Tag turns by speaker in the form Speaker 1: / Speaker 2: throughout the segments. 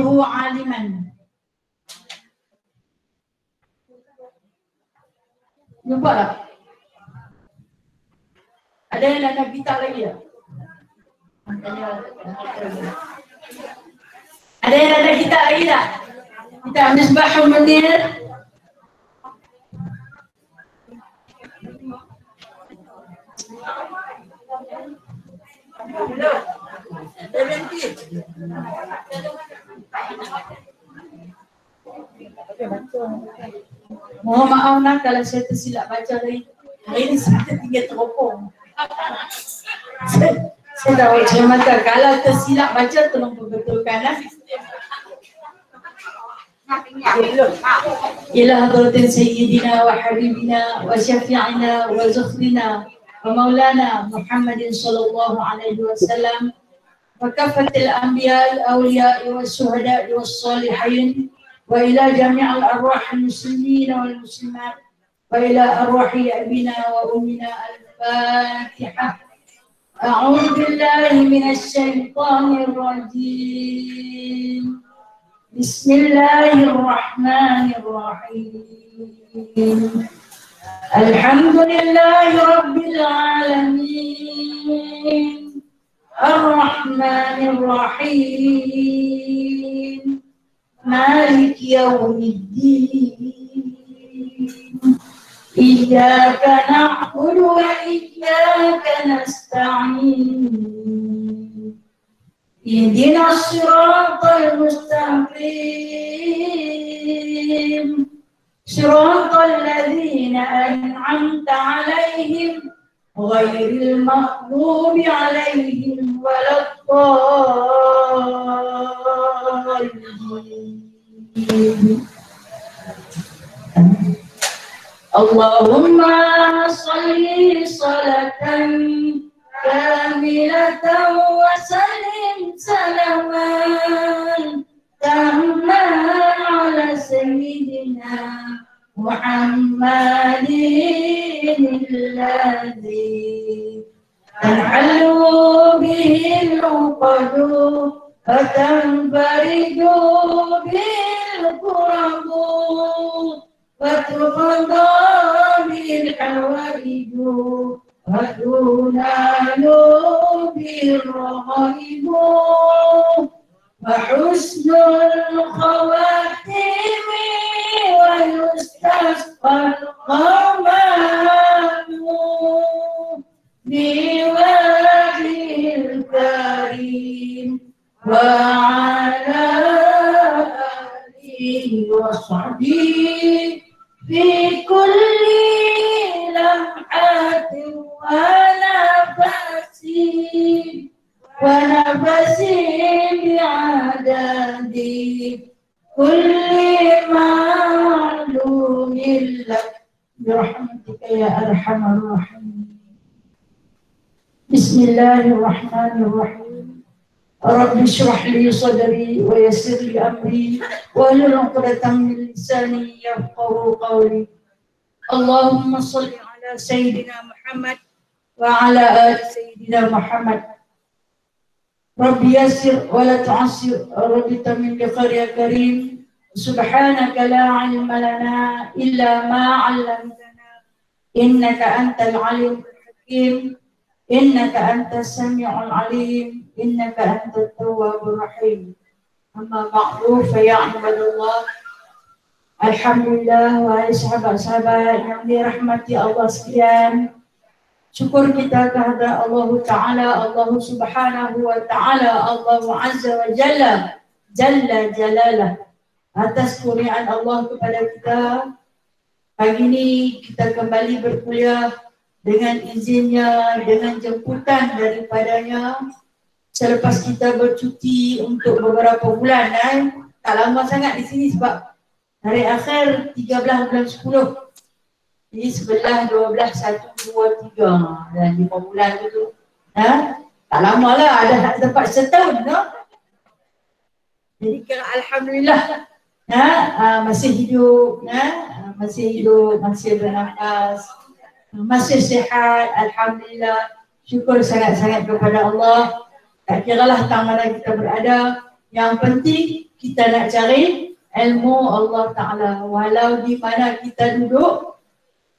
Speaker 1: aliman. Nampak tak? Ada yang nak kita lagi tak? Ada yang ada kita lagi tak? Kita Misbahul Munir. Mohon maaf nak kalau saya tersilap baca tadi. Hari ini saya tinggal teropong. Saya dah baca mata. Kalau tersilap baca tolong berbetulkan lah. Ila hadratin sayyidina wa habibina wa syafi'ina wa zukhrina wa maulana Muhammadin sallallahu alaihi wasallam wa kafatil anbiya al-awliya wa syuhada wa salihin wa ila jami'al arwah al-muslimin wal muslimat wa ila arwahi abina wa ummina al-fatihah. A'udzu billahi minasy syaithanir rajim. Bismillahirrahmanirrahim. Alhamdulillahi rabbil alamin. Ar-Rahmanir-Rahim. Maliki yaumiddin. Iyyaka na'budu wa iyyaka nasta'in. اهدنا الصراط المستقيم صراط الذين أنعمت عليهم غير المغضوب عليهم ولا الضالين. اللهم صل صلاة كاملة وسلم سلاما تاما على سيدنا محمد الذي تنحل به العقد وتنفرج به الكرب وتقضى به الحوائج وتنال بالرغائب وحسن الخواتم ويستسقى الغمام بوجه الكريم وعلى آله وصحبه في كل لمحة ونفس بعدد كل معلوم لك برحمتك يا أرحم الراحمين. بسم الله الرحمن الرحيم. رب اشرح لي صدري ويسر لي أمري واحلل عقدة من لساني يفقهوا قولي. اللهم صل على سيدنا محمد وعلى آل سيدنا محمد. ربي يسر ولا تعسر ربي تمن بخير يا كريم. سبحانك لا علم لنا إلا ما علمتنا إنك أنت العليم الحكيم إنك أنت السميع العليم إنك أنت التواب الرحيم. أما بعد فيا عباد الله, alhamdulillah, wahai sahabat-sahabat yang dirahmati Allah sekalian, syukur kita kehadrat Allah Ta'ala, Allah Subhanahu wa Ta'ala, Allah Azza wa Jalla, Jalla Jalalah, atas kurniaan Allah kepada kita. Pagi ini kita kembali berkuliah dengan izinnya, dengan jemputan daripadanya selepas kita bercuti untuk beberapa bulan. Tak lama sangat di sini sebab hari akhir 13 bulan 10. Jadi 11, 12, 1, 2, 3 dan 5 bulan tu. Tak lama lah, ada tempat setahun tu. Jadi kalau alhamdulillah masih hidup, masih bernafas, masih sihat, alhamdulillah. Syukur sangat-sangat kepada Allah. Tak kiralah tang mana kita berada, yang penting kita nak cari ilmu Allah Ta'ala. Walau di mana kita duduk,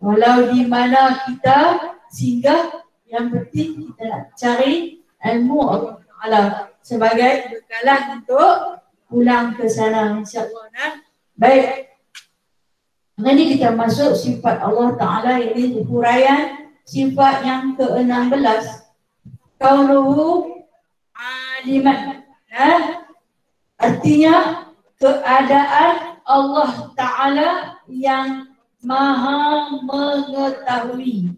Speaker 1: walau di mana kita singgah, yang penting kita nak cari ilmu Allah Ta'ala sebagai bekalan untuk pulang ke sana, insyaAllah. Nah, baik. Hari ini kita masuk sifat Allah Ta'ala, ini huraian sifat yang ke-16. Kaunuhu aliman. Artinya keadaan Allah Ta'ala yang maha mengetahui.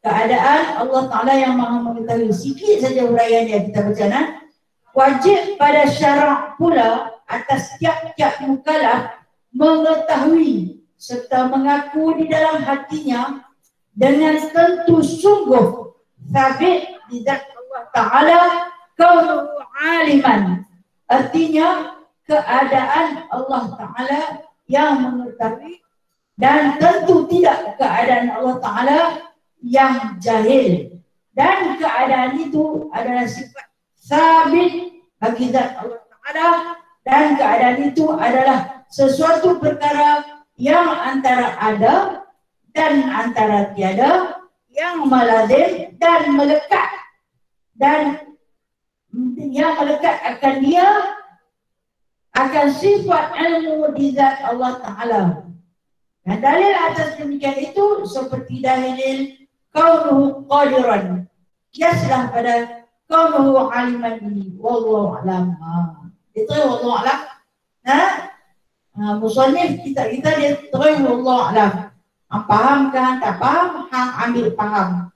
Speaker 1: Keadaan Allah Ta'ala yang maha mengetahui. Sikit saja huraian yang kita baca. Wajib pada syarak pula atas tiap-tiap mukallaf mengetahui serta mengaku di dalam hatinya dengan tentu sungguh sabit di zat Allah Ta'ala kaunuhu aliman. Artinya keadaan Allah Ta'ala yang mengetahui dan tentu tidak keadaan Allah Ta'ala yang jahil. Dan keadaan itu adalah sifat sabit bagi zat Allah Ta'ala, dan keadaan itu adalah sesuatu perkara yang antara ada dan antara tiada, yang melazim dan melekat, dan yang melekat akan dia, akan sifat ilmu di zat Allah Ta'ala. Dan dalil atas demikian itu seperti dalil kaunuhu qadiran, kiaslah pada kaunuhu aliman ini. Wallahu a'lam. Itu wallahu a'lam. Musannif kita dia terus wallahu a'lam. Faham kan? Tak faham, hang ambil faham.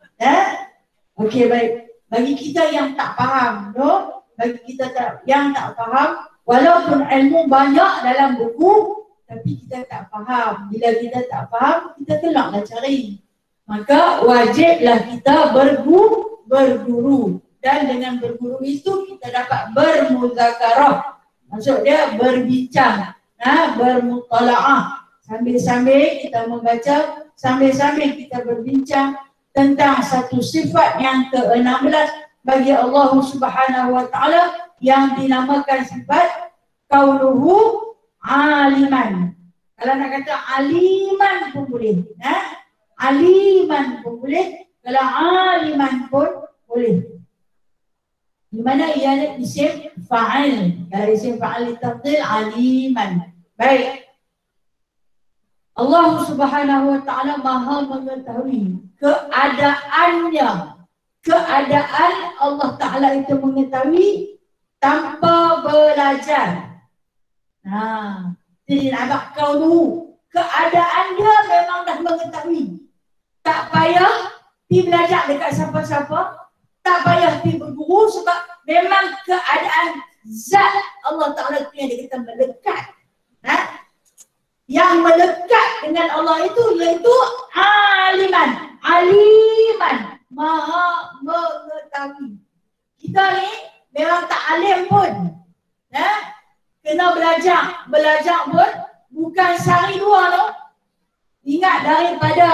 Speaker 1: Okey, baik. Bagi kita yang tak faham, bagi kita yang tak faham, walaupun ilmu banyak dalam buku, tapi kita tak faham. Bila kita tak faham, kita kelaklah cari. Maka wajiblah kita berguru. Dan dengan berguru itu kita dapat bermuzakarah. Maksud dia berbincang, bermutala'ah. Sambil-sambil kita membaca, sambil-sambil kita berbincang tentang satu sifat yang ke-16 bagi Allah Subhanahu wa Ta'ala yang dinamakan sifat kaunuhu aliman. Kalau nak kata aliman pun boleh. Aliman pun boleh. Kalau aliman pun boleh. Di mana ia ada isim fa'il. Kalau isim fa'il ditafdil aliman. Baik. Allah Subhanahu wa Ta'ala maha mengetahui keadaannya. Keadaan Allah Ta'ala itu mengetahui tanpa belajar. Jadi nampak kau dulu. Keadaan dia memang dah mengetahui. Tak payah pergi belajar dekat siapa-siapa. Tak payah pergi berguru sebab memang keadaan zat Allah Ta'ala itu yang dia kata melekat. Yang melekat dengan Allah itu iaitu aliman. Aliman. Maha mengetahui. Kita ni memang tak alim pun. Kena belajar. Belajar pun bukan sehari dua tu. Ingat daripada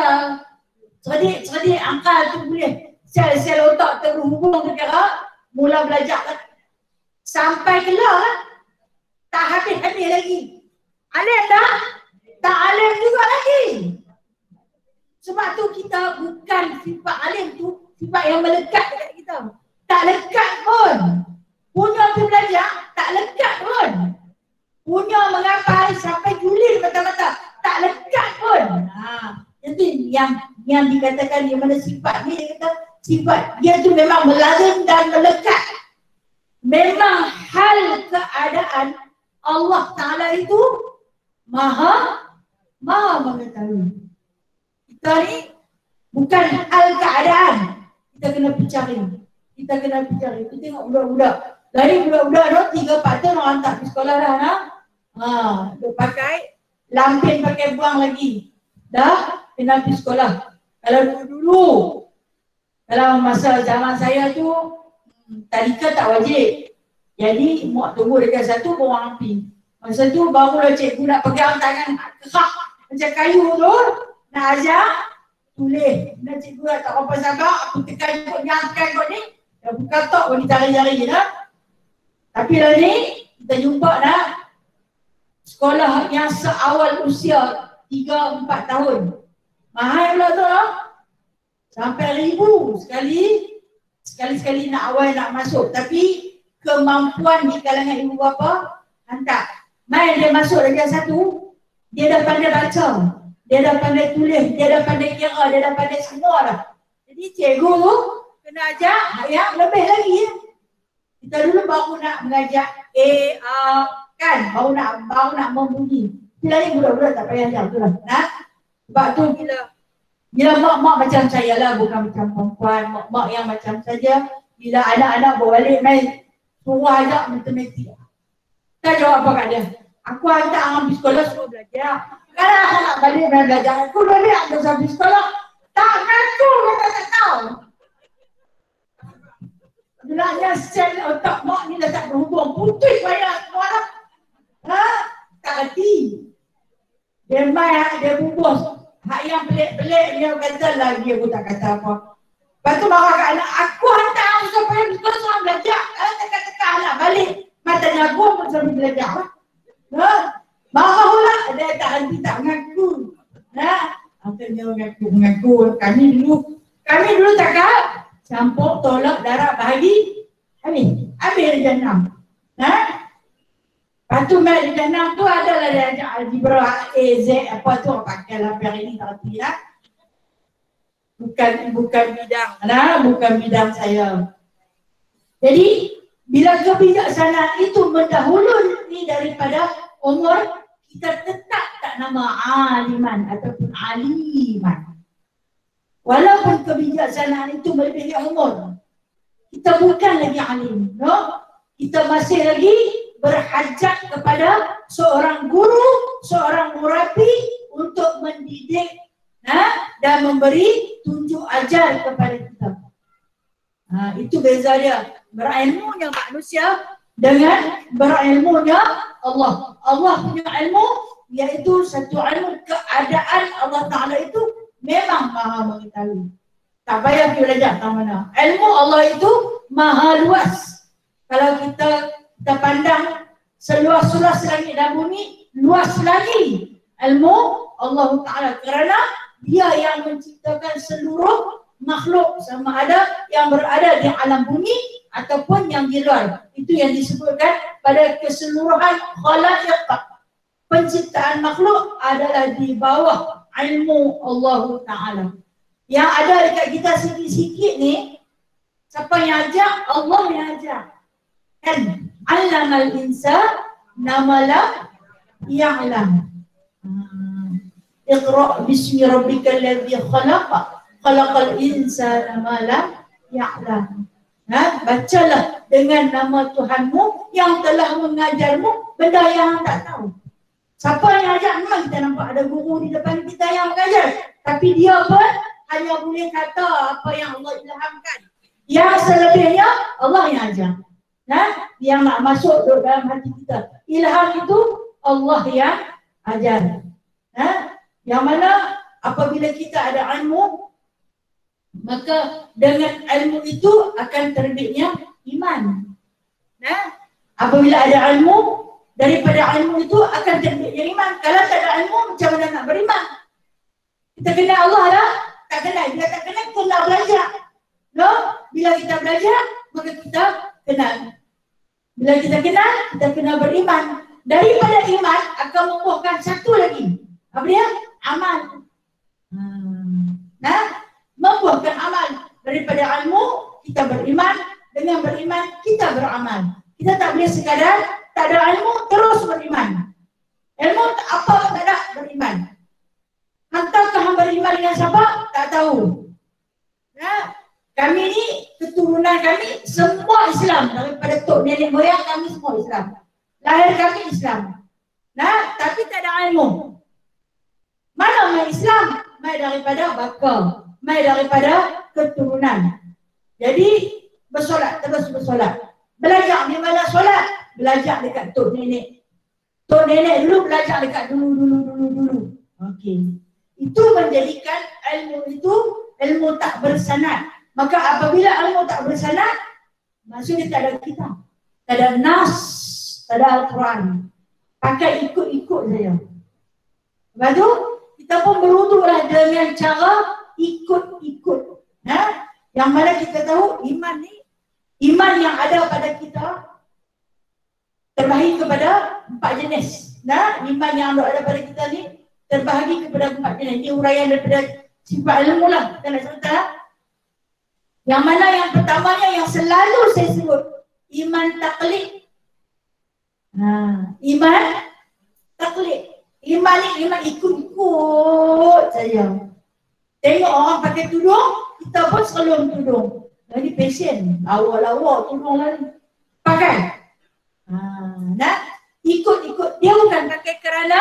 Speaker 1: cerdik angkal tu boleh. Sel-sel otak terhubung ke kira. Mula belajar sampai kelar lah. Tak habis-habis lagi. Alim dah? Tak alim juga lagi. Sebab tu kita bukan sifat alim tu, sifat yang melekat dekat kita. Tak lekat pun. Punya pergi belajar, tak lekat pun. Punya mengapai sampai julid mata-mata, tak lekat pun. Itu yang dikatakan di mana sifat ni, dia kata sifat dia tu memang melazim dan melekat. Memang hal keadaan Allah Ta'ala itu maha mengetahui. Kita ni bukan hal keadaan. Kita kena cari. Kita tengok budak-budak. Dari budak-budak tu 3-4 tahun orang hantar ke sekolah dah. Dia pakai lampin, pakai buang lagi. Dah kena pergi sekolah. Kalau dulu kalau masa zaman saya tu tadika tak wajib. Jadi muak tunggu dekat satu buang api. Masa tu barulah cikgu nak pegang tangan kerak macam kayu tu, nak ajar, tulis. Dan cikgu tak apa sabar, aku tekan kot, nyangkan kot ni, dah buka tok pun ditarik jari je dah. Tapi lah ni, kita jumpa nak sekolah yang seawal usia 3-4 tahun. Mahal pula tu lah. Sampai 1,000 sekali nak awal nak masuk. Tapi kemampuan di kalangan ibu bapa hantar. Mai dia masuk darjah 1, dia dah pandai baca, dia dah pandai tulis, dia dah pandai kira, dia dah pandai semua dah. Jadi cikgu tu kena ajar yang lebih lagi ya. Kita dulu baru nak mengajar kan, baru nak membunyi. Bila ni budak-budak tak payah ajar tu lah. Nah, sebab tu bila mak-mak macam saya lah, bukan macam perempuan, mak-mak yang macam saja. Bila anak-anak balik main, suruh ajak matematik. Saya jawab apa kat dia? Aku hantar orang pergi sekolah suruh belajar. Kalau aku nak balik main belajar, aku balik aku sampai sekolah. Tak ngaku, kata tak tahu. Bilanya sel otak mak ni dah tak berhubung. Putih banyak semua lah. Ha? Tak kerti. Dia main, dia bubus. Hak yang pelik-pelik dia kata lagi, aku tak kata apa. Lepas tu marah kat anak, aku hantar aku sampai sekolah suruh belajar. Kalau tekak-tekak lah balik. Mata aku pun sampai belajar lah. Ha? Marah pula, dia tak henti tak mengaku. Ha? Akhirnya mengaku. Kami dulu cakap campur tolak darah bahagi. Habis darjah 6. Ha? Lepas tu darjah 6 tu adalah dia ajak algebra A, Z, apa tu pakai lah hari ni tak erti lah. Bukan bidang. Nah, bukan bidang saya. Jadi bila kebijaksanaan itu mendahului ni daripada umur, kita tetap tak nama aliman ataupun aliman. Walaupun kebijaksanaan itu melebihi umur, kita bukan lagi alim, no? Kita masih lagi berhajat kepada seorang guru, seorang murabi untuk mendidik dan memberi tunjuk ajar kepada kita. Itu beza dia. Berilmunya manusia dengan berilmunya Allah. Allah punya ilmu iaitu satu ilmu keadaan Allah Ta'ala itu memang maha mengetahui. Tak payah kita belajar tak mana. Ilmu Allah itu maha luas. Kalau kita pandang seluas-luas langit dan bumi, luas lagi ilmu Allah Ta'ala. Kerana dia yang menciptakan seluruh makhluk, sama ada yang berada di alam bumi ataupun yang di luar. Itu yang disebutkan pada keseluruhan khalaiq. Penciptaan makhluk adalah di bawah ilmu Allah Ta'ala. Yang ada dekat kita sikit-sikit ni, siapa yang ajar? Allah yang ajar. Kan? Allamal insan namalam ya'lam. Iqra' bismi rabbikal ladzi khalaqa. Khalaqal insana ma lam ya'lam. Bacalah dengan nama Tuhanmu yang telah mengajarmu benda yang tak tahu. Siapa yang ajar? Memang kita nampak ada guru di depan kita yang mengajar. Tapi dia pun hanya boleh kata apa yang Allah ilhamkan. Yang selebihnya Allah yang ajar. Yang nak masuk dalam hati kita. Ilham itu Allah yang ajar. Yang mana apabila kita ada ilmu, maka dengan ilmu itu akan terbitnya iman. Apabila ada ilmu, daripada ilmu itu akan terbitnya iman. Kalau tak ada ilmu, macam mana nak beriman? Kita kenal Allah lah? Tak kenal. Bila tak kenal, kita nak belajar. No? Bila kita belajar, maka kita kenal. Bila kita kenal, kita kena beriman. Daripada iman akan membuahkan satu lagi. Apa dia? Amal. Membuahkan amal. Daripada ilmu, kita beriman. Dengan beriman, kita beramal. Kita tak boleh sekadar tak ada ilmu, terus beriman. Ilmu apa pun tak ada, beriman. Hantarkah hamba beriman dengan siapa? Tak tahu. Kami ni, keturunan kami semua Islam. Daripada tok nenek moyang kami semua Islam. Lahir kami Islam. Tapi tak ada ilmu. Mana mai Islam? Mai daripada bapa. Mai daripada keturunan. Jadi bersolat, terus bersolat. Belajar di mana solat? Belajar dekat tok nenek. Tok nenek dulu belajar dekat dulu. Okey. Itu menjadikan ilmu itu ilmu tak bersanad. Maka apabila ilmu tak bersanad, maksudnya tak ada kitab. Tak ada nas. pada Al-Quran. Pakai ikut-ikut saja. Lepas tu, kita pun berwuduklah dengan cara ikut-ikut. Yang mana kita tahu iman ni, iman yang ada pada kita terbahagi kepada 4 jenis. Iman yang ada pada kita ni terbahagi kepada 4 jenis. Ini uraian daripada sifat ilmu lah. Kita nak cerita. Yang mana yang pertamanya yang selalu saya sebut, iman taklid. Iman taklid. Iman ni iman ikut-ikut saja. Tengok orang pakai tudung, kita pun selalu tudung. Jadi passion, lawa-lawa tudung lagi. Pakai. Ikut-ikut. Dia bukan pakai kerana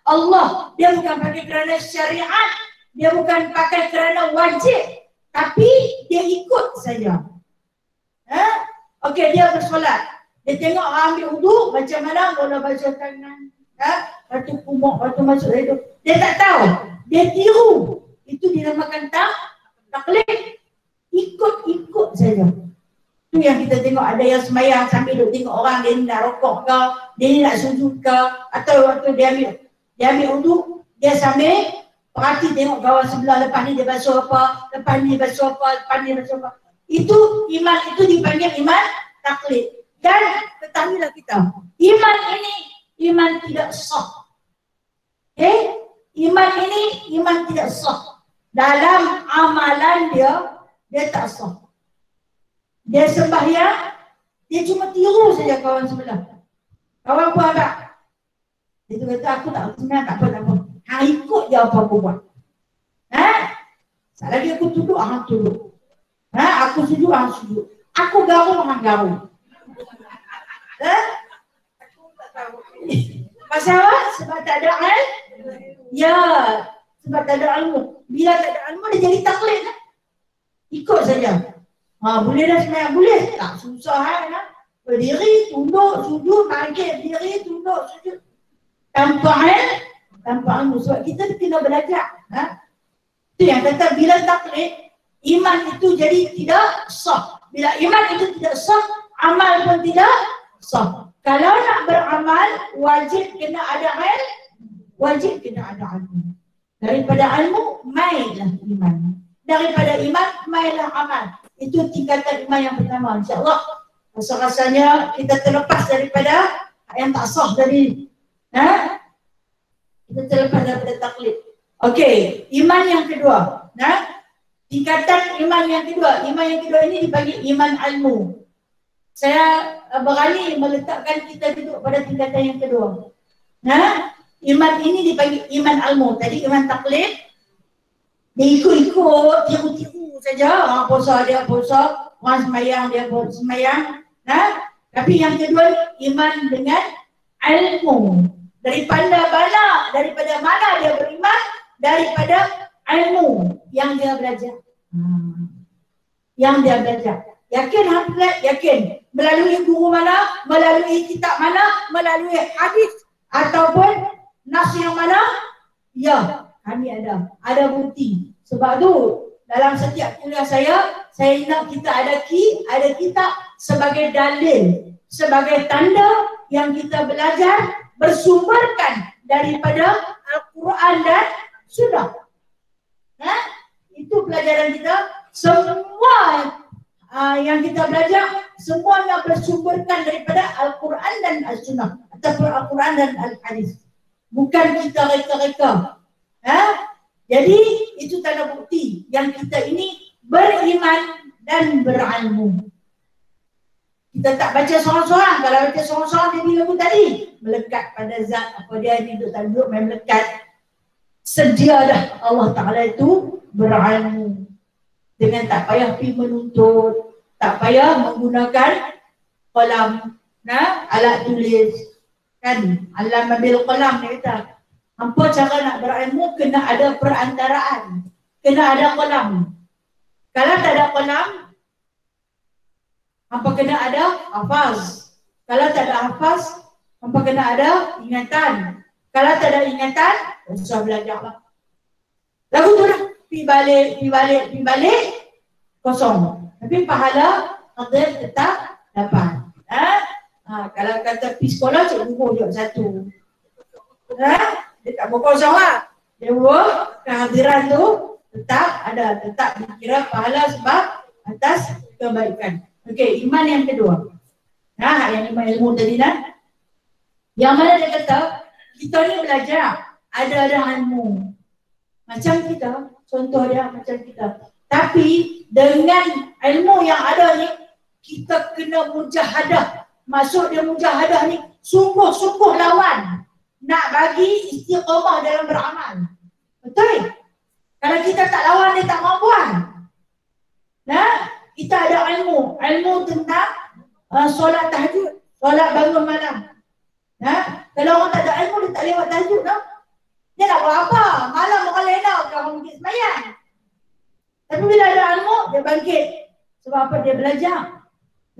Speaker 1: Allah. Dia bukan pakai kerana syariat. Dia bukan pakai kerana wajib. Tapi dia ikut saja. Okey, dia bersolat. Dia tengok orang ambil uduk, macam mana bola baca tangan. Lepas tu kumuk, lepas tu masuk itu. Dia tak tahu. Dia tiru. Itu dinamakan taklid. Ikut-ikut saja. Itu yang kita tengok, ada yang semayang sambil duduk tengok orang, dia ni nak rokok ke, dia ni nak sujud ke, atau waktu dia ambil uduk, dia sambil perhati tengok kawan sebelah, lepas ni dia basuh apa, lepas ni dia basuh apa, lepas ni dia basuh apa. Itu iman, itu dipanggil iman taklid. Dan ketahuilah kita, iman ini iman tidak sah. Iman ini iman tidak sah. Dalam amalan dia tak sah. Dia sembahyang, dia cuma tiru saja kawan sebelah. Kawan pun agak. Dia tu kata, aku tak sembahyang, tak apa. Ikut je apa aku buat. Sekali lagi aku duduk, duduk. Aku sujud, sujud. Aku garung, garung. Aku tak tahu. Pasal apa? Sebab tak ada ilmu. Ya, sebab tak ada ilmu. Bila tak ada ilmu, dia jadi taklid. Ikut saja. Boleh dah sebenarnya? Boleh. Tak susah berdiri, tunduk, sujud, bangkit, berdiri, tunduk, sujud. Tanpa ilmu. Sebab kita kena belajar. Itu yang kata bila taklid, iman itu jadi tidak sah. Bila iman itu tidak sah, amal pun tidak sah. Kalau nak beramal, wajib kena ada ilmu. Wajib kena ada ilmu. Daripada ilmu, mainlah iman. Daripada iman, mainlah amal. Itu tingkatan iman yang pertama, insyaAllah. Rasa-rasanya kita terlepas daripada yang tak sah tadi. Kita terlepas daripada taklid. Okey, iman yang kedua. Tingkatan iman yang kedua. Iman yang kedua ini dipanggil iman ilmu. Saya berani meletakkan kita duduk pada tingkatan yang kedua. Iman ini dipanggil iman ilmu. Tadi iman taklid, dia ikut-ikut, tiru-tiru saja. Orang puasa dia puasa, orang semayang dia semayang. Tapi yang kedua, iman dengan ilmu. Daripada mana dia beriman? Daripada ilmu yang dia belajar. Yang dia belajar. Yakin Hamzah? Yakin. Melalui guru mana? Melalui kitab mana? Melalui hadis ataupun nas yang mana? Ya, kami ada bukti. Sebab tu dalam setiap kuliah saya ingat kita ada kitab sebagai dalil, sebagai tanda yang kita belajar bersumberkan daripada Al-Quran dan Sunnah. Itu pelajaran kita. Semua yang kita belajar semuanya bersumberkan daripada Al-Quran dan Al-Sunnah ataupun Al-Quran dan Al-Hadis. Bukan kita reka-reka. Jadi itu tanda bukti yang kita ini beriman dan berilmu. Kita tak baca seorang-seorang. Kalau baca seorang-seorang dia bilang tadi, melekat pada zat apa dia ni, duduk tak duduk main melekat. Sedia dah Allah Ta'ala itu berilmu. Dengan tak payah pergi menuntut, tak payah menggunakan kolam, alat tulis. Kan, alam ambil kolam dia kata. Hampa cara nak berilmu kena ada perantaraan. Kena ada kolam. Kalau tak ada kolam, hampa kena ada hafaz. Kalau tak ada hafaz, hampa kena ada ingatan. Kalau tak ada ingatan, susah belajar lah. Lagu tu dah. Pergi balik, kosong. Tapi pahala Allah tetap dapat. Kalau kata pergi sekolah, cikgu duduk satu. Dia tak berkosong lah. Dia kehadiran tu tetap ada, tetap dikira pahala sebab atas kebaikan. Okey, iman yang kedua. Yang iman ilmu tadi Yang mana dia kata, kita ni belajar, ada ilmu. Macam kita, contoh dia macam kita. Tapi dengan ilmu yang ada ni, kita kena mujahadah. Maksud dia mujahadah ni, sungguh-sungguh lawan. Nak bagi istiqamah dalam beramal. Betul? Kalau kita tak lawan, dia tak mahu buat. Kita ada ilmu. Ilmu tentang solat tahajud, solat bangun malam. Kalau orang tak ada ilmu, dia tak lewat tahajud. Dia nak buat apa? Malam orang lena, orang pergi sembahyang. Tapi bila ada ilmu, dia bangkit. Sebab apa? Dia belajar.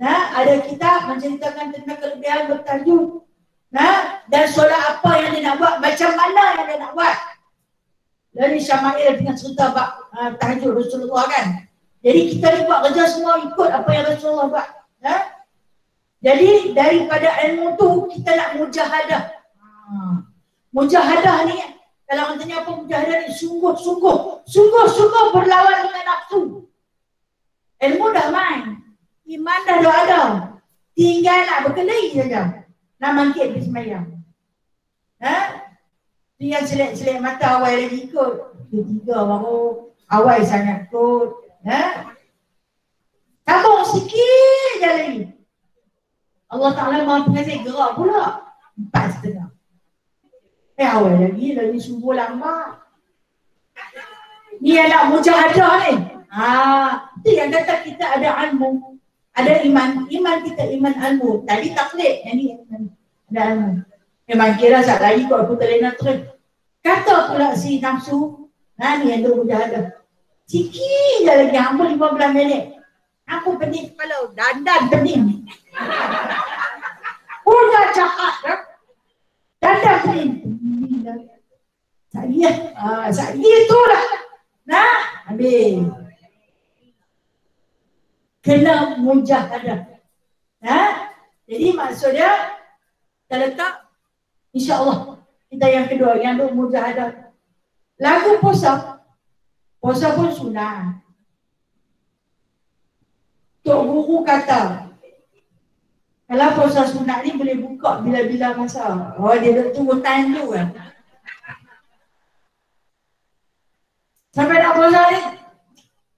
Speaker 1: Ada kitab menceritakan tentang kelebihan bertahajud. Dan solat apa yang dia nak buat, macam mana yang dia nak buat. Dari Syama'il dengan cerita tahajud Rasulullah kan. Jadi kita ni buat kerja semua ikut apa yang Rasulullah buat. Jadi daripada ilmu tu kita nak mujahadah. Mujahadah ni, kalau orang tanya apa mujahadah ni, sungguh-sungguh berlawan dengan nafsu. Ilmu dah main, iman dah ada. Tinggal nak berkelahi saja. Nak bangkit pergi sembahyang. Tu yang selek-selek mata awal lagi ikut. Ketiga baru awal sangat ikut. Tabung sikit je lagi. Allah Ta'ala maha pengasih, gerak pula 4.5. Awal lagi subuh lambat. Ni yang nak mujahadah ni. Itu yang kata kita ada ilmu, ada iman. Iman kita iman ilmu. Tadi taklid, yang ni ada ilmu. Memang kira saat lagi kau aku terlena terus. Kata pula si nafsu, ni yang tu mujahadah. Sikit je lagi, hampir 15 minit. Aku pening kepala, dandan pening. Udah cakap dah. Dandan pening. Saya tu lah. Habis. Kena mujahadah. Jadi maksudnya, kita letak, insya-Allah kita yang kedua, yang untuk mujahadah. Lagu puasa pun sunat. Tok Guru kata, kalau puasa sunat ni boleh buka bila-bila masa. Dia duduk tunggu time tu kan. Sampai nak puasa ni,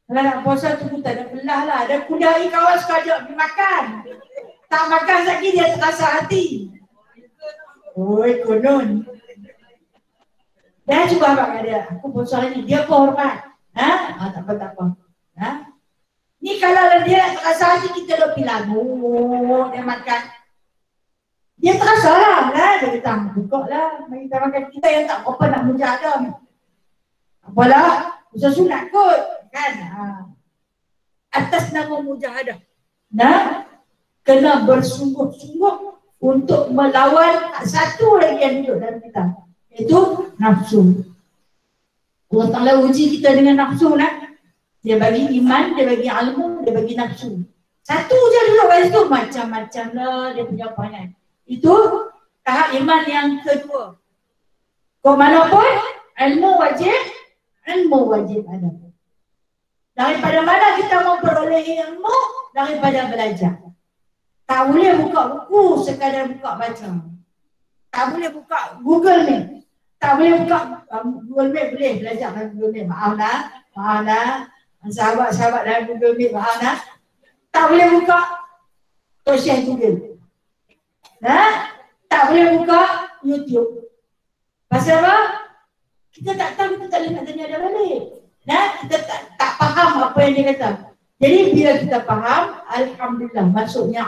Speaker 1: kalau nak puasa tu tak ada belah lah. Ada kudai kawan suka ajak pergi makan. Tak makan lagi dia terasa hati. Konon. Dan cuba abang dia, aku puasa ni, dia pun hormat. Tak apa. Ni kalau dia nak terasa hati, kita dah pergi lagu, dia makan. Dia terasa lah. Dia kata, buka lah. Kita makan, kita yang tak apa nak mujahadah. Apalah, usaha sunat kot. Kan? Atas nama mujahadah. Kena bersungguh-sungguh untuk melawan satu lagi yang hidup dalam kita. Itu nafsu. Allah Ta'ala uji kita dengan nafsu. Dia bagi iman, dia bagi ilmu, dia bagi nafsu. Satu je dulu kat situ, macam-macam lah dia punya pandangan. Itu tahap iman yang kedua. Kau mana pun, ilmu wajib ada. Daripada mana kita memperoleh ilmu? Daripada belajar. Tak boleh buka buku sekadar buka baca. Tak boleh buka Google ni. Tak boleh buka Google Meet, boleh belajar dalam Google Meet. Maaf lah. Sahabat-sahabat dalam Google Meet, maaf lah. Tak boleh buka sosial Google. Tak boleh buka YouTube. Pasal apa? Kita tak tahu, kita tak boleh nak tanya dia balik. Kita tak faham apa yang dia kata. Jadi bila kita faham, alhamdulillah, maksudnya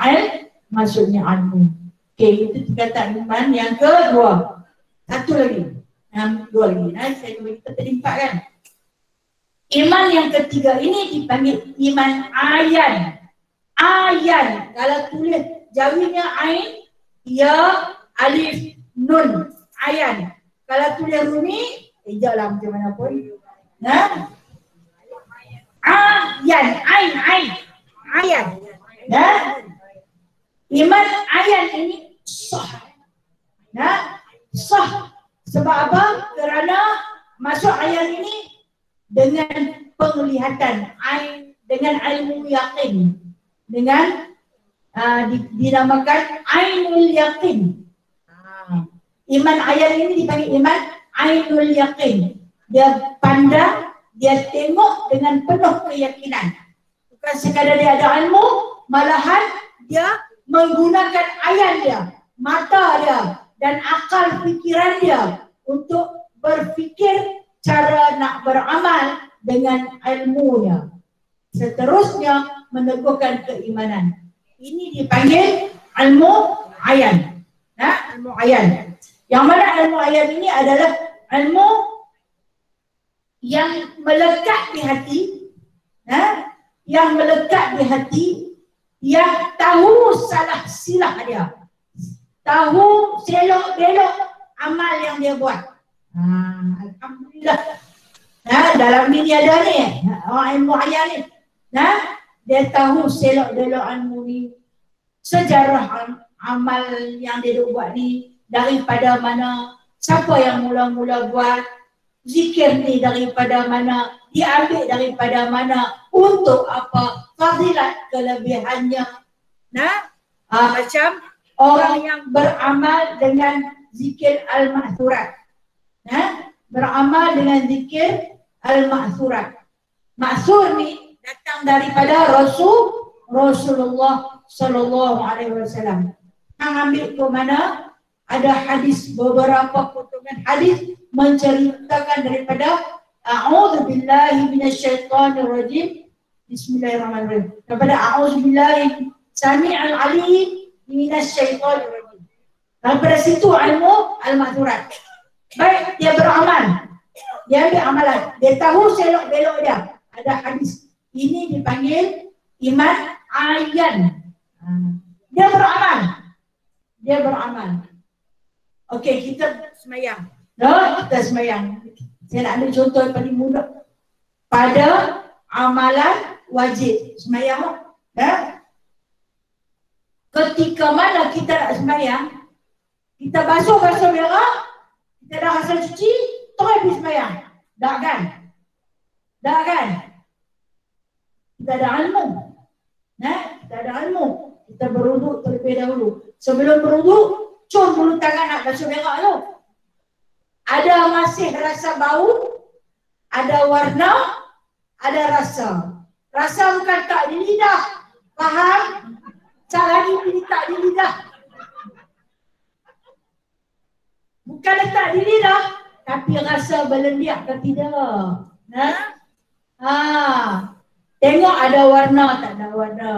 Speaker 1: ilmu. Okey, itu perkataan iman yang kedua. Satu lagi. Yang dua lagi. Saya bagi kita tadi 4 kan. Iman yang ketiga ini dipanggil iman ayan. Ayan. Kalau tulis jawinya ain, ya, alif, nun. Ayan. Kalau tulis rumi, ejaklah macam mana pun. Ayan. Ayan. Iman ayan ini sah. Nah, sah. Sebab apa? Kerana masuk ayat ini dengan penglihatan, dengan ilmu yakin, dengan dinamakan ainul yakin. Iman ayat ini dipanggil iman ainul yakin. Dia pandang, dia tengok dengan penuh keyakinan. Bukan sekadar dia ada ilmu, malahan dia menggunakan ayat dia, mata dia, dan akal fikiran dia untuk berfikir cara nak beramal dengan ilmunya. Seterusnya meneguhkan keimanan. Ini dipanggil ilmu ayan. Ilmu ayan. Yang mana ilmu ayan ini adalah ilmu yang melekat di hati, yang melekat di hati, yang tahu salah silap dia, tahu selok belok amal yang dia buat. Alhamdulillah. Dalam ini ada ni, ilmu ayan ni. Dia tahu selok belok ilmu ni, sejarah amal yang dia buat ni, daripada mana, siapa yang mula-mula buat, zikir ni daripada mana, diambil daripada mana, untuk apa, fadilat kelebihannya. Macam orang yang beramal dengan zikir al-ma'thurat. Beramal dengan zikir al-ma'thurat. Ma'thur ni datang daripada Rasulullah sallallahu alaihi wasallam. Hang ambil ke mana? Ada hadis, beberapa potongan hadis menceritakan daripada a'udzubillahi minasyaitonirrajim. Bismillahirrahmanirrahim. Daripada a'udzubillahi sami'al alim minasyaitonirrajim. Daripada situ ilmu al-ma'thurat. Baik, dia beramal. Dia ambil amalan. Dia tahu selok belok dia. Ada hadis. Ini dipanggil iman ayan. Dia beramal. Dia beramal. Okey, kita semayang. Kita semayang. Saya nak ambil contoh yang paling mudah. Pada amalan wajib. Semayang. Ketika mana kita nak semayang, kita basuh berak, kita dah rasa cuci, terus pergi semayang. Tak kan? Tak kan? Kita ada ilmu. Kita ada ilmu. Kita berwuduk terlebih dahulu. Sebelum berwuduk, cun dulu tangan nak basuh berak tu. Ada masih rasa bau, ada warna, ada rasa. Rasa bukan tak di lidah. Faham? Tak lagi tak di lidah. Bukan letak di lidah, tapi rasa berlendiak ke tidak. Tengok ada warna, tak ada warna.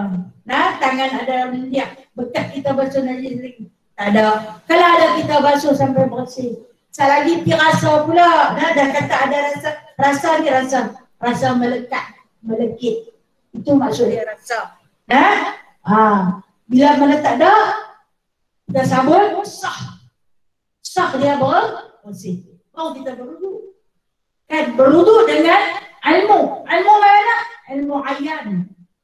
Speaker 1: Tangan ada berlendiak. Bekas kita basuh najis lagi. Tak ada. Kalau ada kita basuh sampai bersih. Lagi pi rasa pula. Dah kata ada rasa. Rasa ni rasa melekat, melekit. Itu maksud dia rasa. Bila mana tak ada, kita sabun, sah. Sah dia bersih. Kita berwuduk. Kan berwuduk dengan ilmu. Ilmu mana? Ilmu ayan.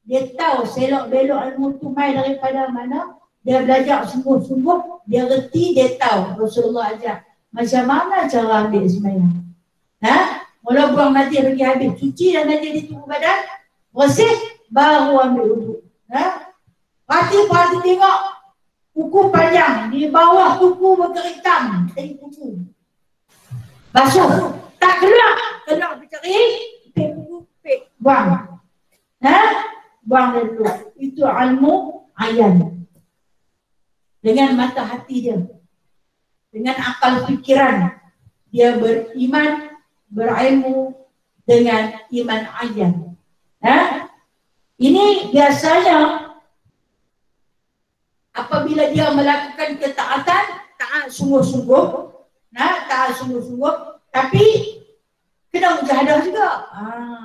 Speaker 1: Dia tahu selok belok ilmu tu mai daripada mana. Dia belajar sungguh-sungguh. Dia reti, dia tahu. Rasulullah ajar. Macam mana cara ambil semayang? Mula buang najis pergi habis. Cuci dan najis di tubuh badan. Bersih, baru ambil wuduk. Perhati tengok. Kuku panjang. Di bawah kuku berkeritam. Dari kuku. Basuh. Tak gelap. Gelap bercari. Pek kuku, pek. Buang. Buang dulu. Itu ilmu ayan. Dengan mata hati dia. Dengan akal fikiran. Dia beriman, berilmu dengan iman ayan. Ini biasanya apabila dia melakukan ketaatan, taat sungguh-sungguh, taat sungguh-sungguh, tapi kena mujahadah juga.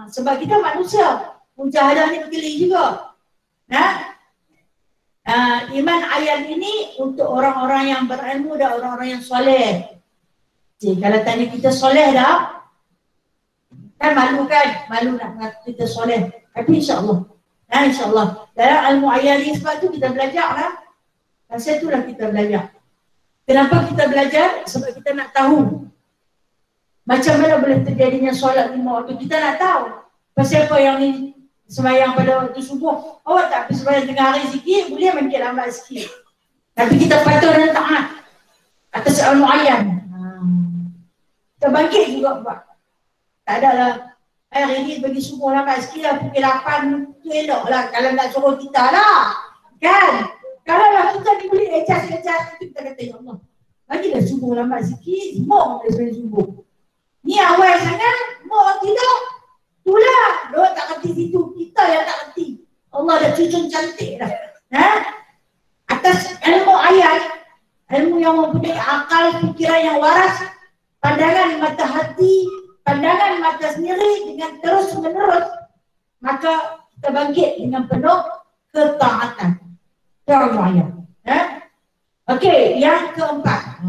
Speaker 1: Sebab kita manusia, mujahadah ni pilih juga. Iman ayat ini untuk orang-orang yang berilmu dan orang-orang yang soleh. Kalau tanya kita soleh dah, kan? Malu nak kita soleh. Tapi insyaAllah. InsyaAllah. Dalam ilmu ayat ini sebab tu kita belajar lah. Pasal itulah kita belajar. Kenapa kita belajar? Sebab kita nak tahu macam mana boleh terjadinya solat 5 waktu. Kita nak tahu pasal apa yang ni sembahyang pada waktu subuh. Awak tak pergi sembahyang tengah hari sikit, boleh makin lambat sikit. Tapi kita patuh dan taat atas soal muayyan. Kita bangkit juga buat. Tak adalah hari ni bagi subuh lambat sikit lah, pukul 8 tu elok lah kalau nak suruh kita lah. Kan? Kalau lah kita ni boleh adjust, kita kata, ya Allah, bagilah subuh lambat sikit, semua boleh sampai subuh. Ni awal sangat, mau tidak, itulah, dia tak kerti situ, kita yang tak kerti. Allah dah cucun cantik dah. Atas ilmu ayat, ilmu yang mempunyai akal, fikiran yang waras, pandangan mata hati, pandangan mata sendiri dengan terus menerus, maka kita bangkit dengan penuh ketaatan. Ayat. Okey, yang keempat.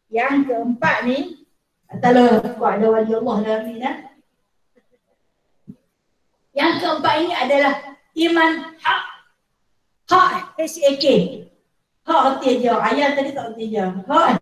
Speaker 1: Yang keempat ni, katalah ada wali Allah dalam ni. Yang keempat ini adalah iman hak. Hak, H-A-K. Hak arti aja. Ayat tadi tak arti aja. Hak.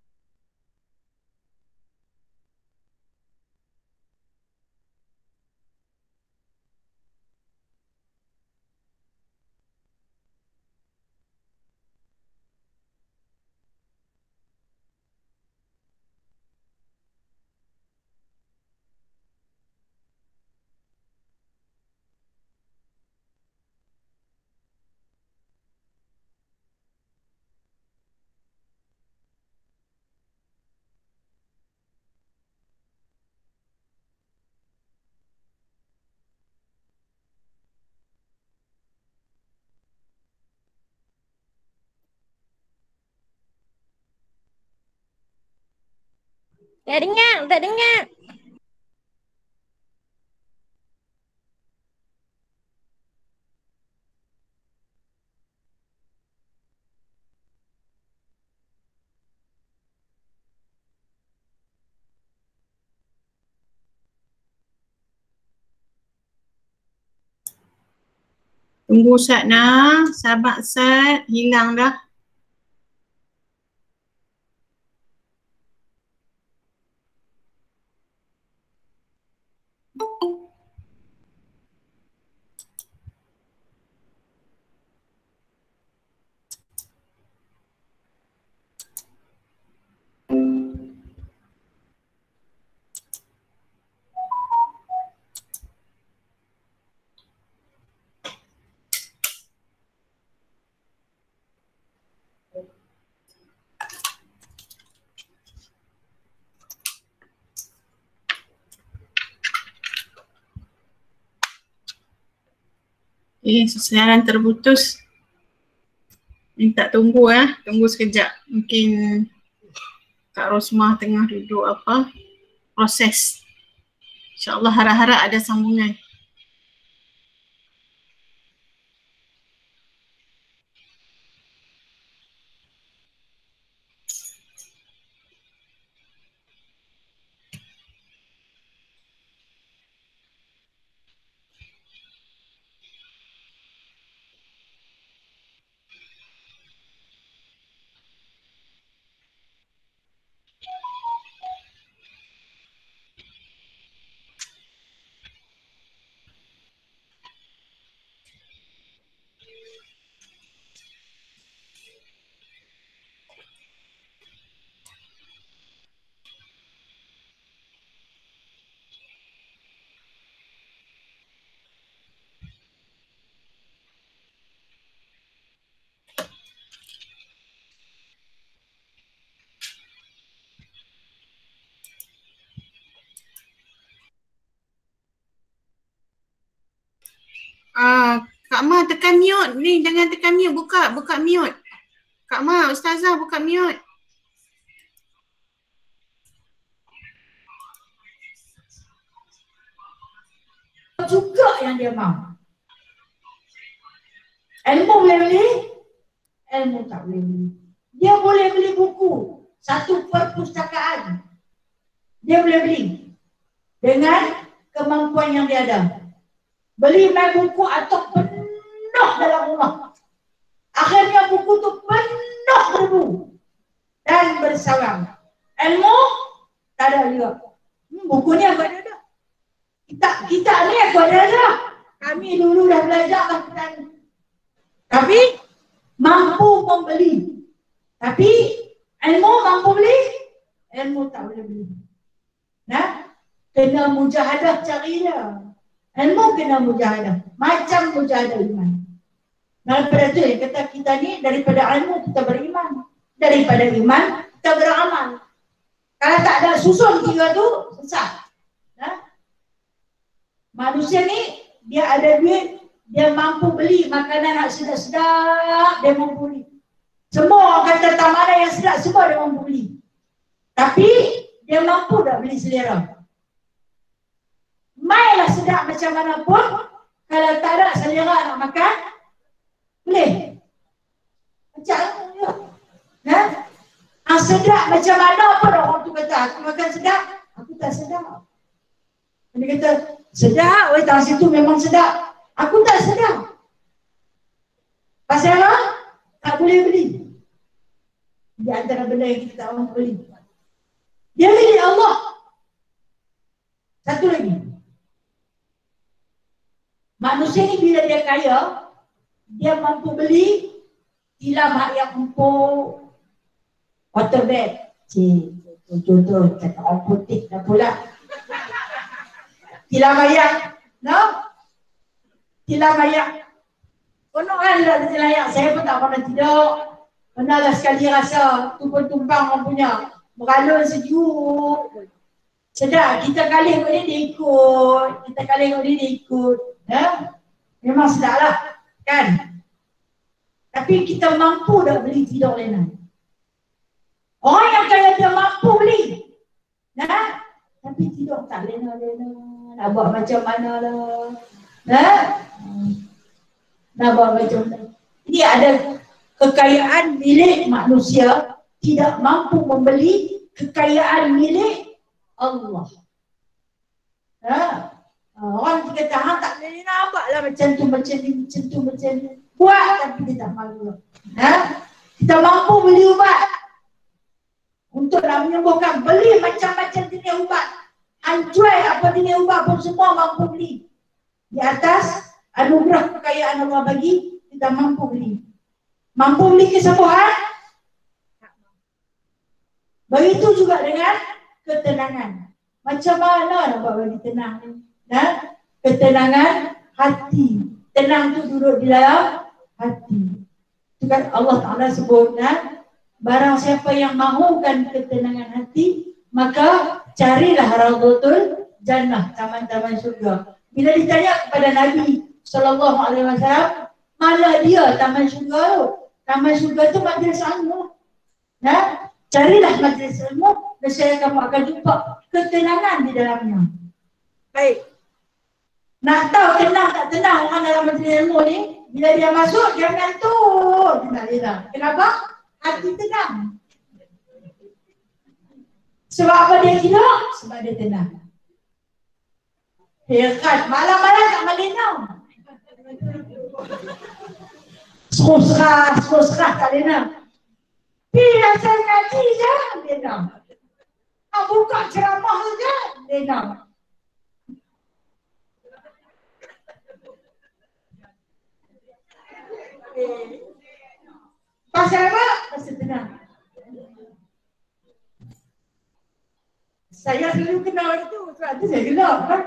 Speaker 2: Tak dengar, tak dengar.
Speaker 3: Tunggu Ustaz nak, sahabat Ustaz, hilang dah. Siaran terputus. Minta tunggu tunggu sekejap. Mungkin Kak Rosmah tengah duduk proses. InsyaAllah harap-harap ada sambungan. Kak Ma tekan mute ni, jangan tekan mute, buka mute. Kak Ma, Ustazah buka mute.
Speaker 1: Juga yang dia mahu. Ilmu boleh beli, ilmu tak boleh beli. Dia boleh beli buku, satu perpustakaan. Dia boleh beli dengan kemampuan yang dia ada. Beli main buku atau penuh dalam rumah. Akhirnya buku tu penuh penuh debu dan bersarang. Ilmu tak ada juga. Buku ni aku ada. Kita ni aku ada. Kami dulu dah belajar Al-Quran. Tapi mampu membeli. Tapi ilmu mampu beli, ilmu tak boleh beli. Nah, kena mujahadah carilah. Ilmu kena mujahadah. Macam mujahadah iman. Daripada tu yang kata kita ni, daripada ilmu kita beriman. Daripada iman kita beramal. Kalau tak ada susun tiga tu, sesat. Nah? Manusia ni, dia ada duit, dia mampu beli makanan yang sedap-sedap, dia mampu beli. Semua orang kata tak mana yang sedap, semua dia mampu beli. Tapi, dia mampu tak beli selera. Mainlah sedap macam mana pun, kalau tak ada selera nak makan, boleh. Macam mana? Nah? Sedap macam mana pun orang tu kata, aku makan sedap, aku tak sedap. Dia kata, sedap, tak situ memang sedap. Aku tak sedap. Pasal apa? Tak boleh beli. Di antara benda yang kita tak mahu beli. Dia milik Allah. Satu lagi. Manusia ni bila dia kaya, dia mampu beli tilam yang empuk, water bag. Contoh, cakap orang putih dah pula. Tilam ayak. No? Tilam ayak. Konon kan tak tilam ayak. Saya pun tak pernah tidur. Pernahlah sekali rasa tumpang-tumpang orang punya. Beralun sejuk. Sedap. Kita kali kot dia ikut. Kita kali kot dia ikut. Ya? Memang sedap lah. Kan? Tapi kita mampu dah beli tidur lena. Orang yang kaya dia mampu beli. Nah, tapi tidur tak lena-lena. Nak buat macam mana lah. Nah, nak buat macam mana. Jadi ada kekayaan milik manusia tidak mampu membeli kekayaan milik Allah. Orang kata, tak boleh nampak lah macam tu, macam ni, macam tu, macam ni. Buat tapi dia tak mahu. Kita mampu beli ubat. Untuk nak menyembuhkan, beli macam-macam jenis ubat. Anjuai apa jenis ubat pun semua mampu beli. Di atas anugerah kekayaan Allah bagi, kita mampu beli. Mampu beli kesembuhan. Begitu juga dengan ketenangan. Macam mana nak buat bagi tenang ni? Ketenangan hati. Tenang tu duduk di dalam hati. Itu kan Allah Ta'ala sebut, barang siapa yang mahukan ketenangan hati, maka carilah Raudhatul Jannah, taman-taman surga. Bila ditanya kepada Nabi SAW, mana dia taman surga tu? Taman surga tu majlis ilmu. Carilah majlis ilmu, nescaya kamu akan jumpa ketenangan di dalamnya. Baik. Nak tahu tenang tak tenang orang dalam majlis ilmu ni, bila dia masuk, dia ngantuk. Kenapa? Hati tenang. Sebab apa dia tidur? Sebab dia tenang. Hebat, malam-malam tak melena. Serah tak lena. Bila saya ngaji je, lena. Nak buka ceramah je, lena. Pasal apa? Pasal tenang. Saya selalu kenal itu, sebab itu saya gelap kan.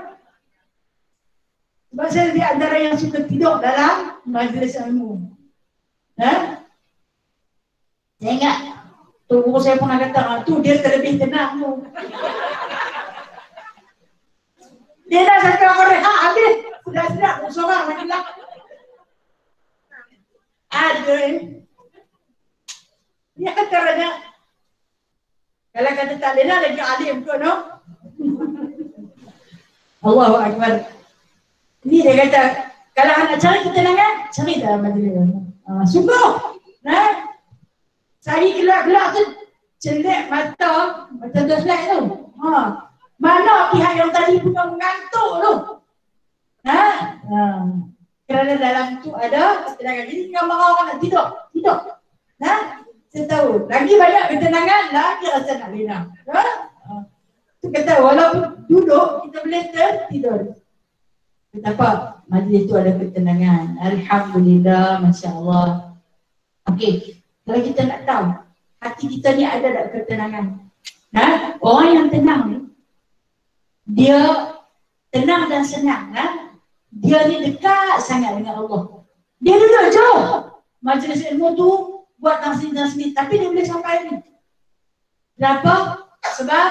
Speaker 1: Sebab saya di antara yang suka tidur dalam majlis ilmu. Saya ingat, tu guru saya pernah kata, tu dia terlebih tenang tu. Dia dah sampai orang rehat habis, sudah sedap, seorang lagi lah. Ada. Dia kata banyak. Kalau kata tak lena lagi alim tu, no? Allahu Akbar. Ini dia kata, kalau nak cari ketenangan, cari dalam majlis ilmu. Sungguh. Cari gelap-gelap tu, celik mata, macam tu slide tu. Mana pihak yang tadi punya mengantuk tu? Kerana dalam tu ada ketenangan. Jadi gambar orang nak tidur. setahun. Lagi banyak ketenangan, lagi rasa nak berenang. Tu kata walaupun duduk, kita boleh tertidur. Betapa majlis itu ada ketenangan. Alhamdulillah, Masya Allah. Okey, kalau kita nak tahu, hati kita ni ada tak ketenangan? Orang yang tenang ni, dia tenang dan senang. Dia ni dekat sangat dengan Allah. Dia duduk jauh. Majlis ilmu tu buat sini, tapi dia boleh sampai ni. Kenapa? Sebab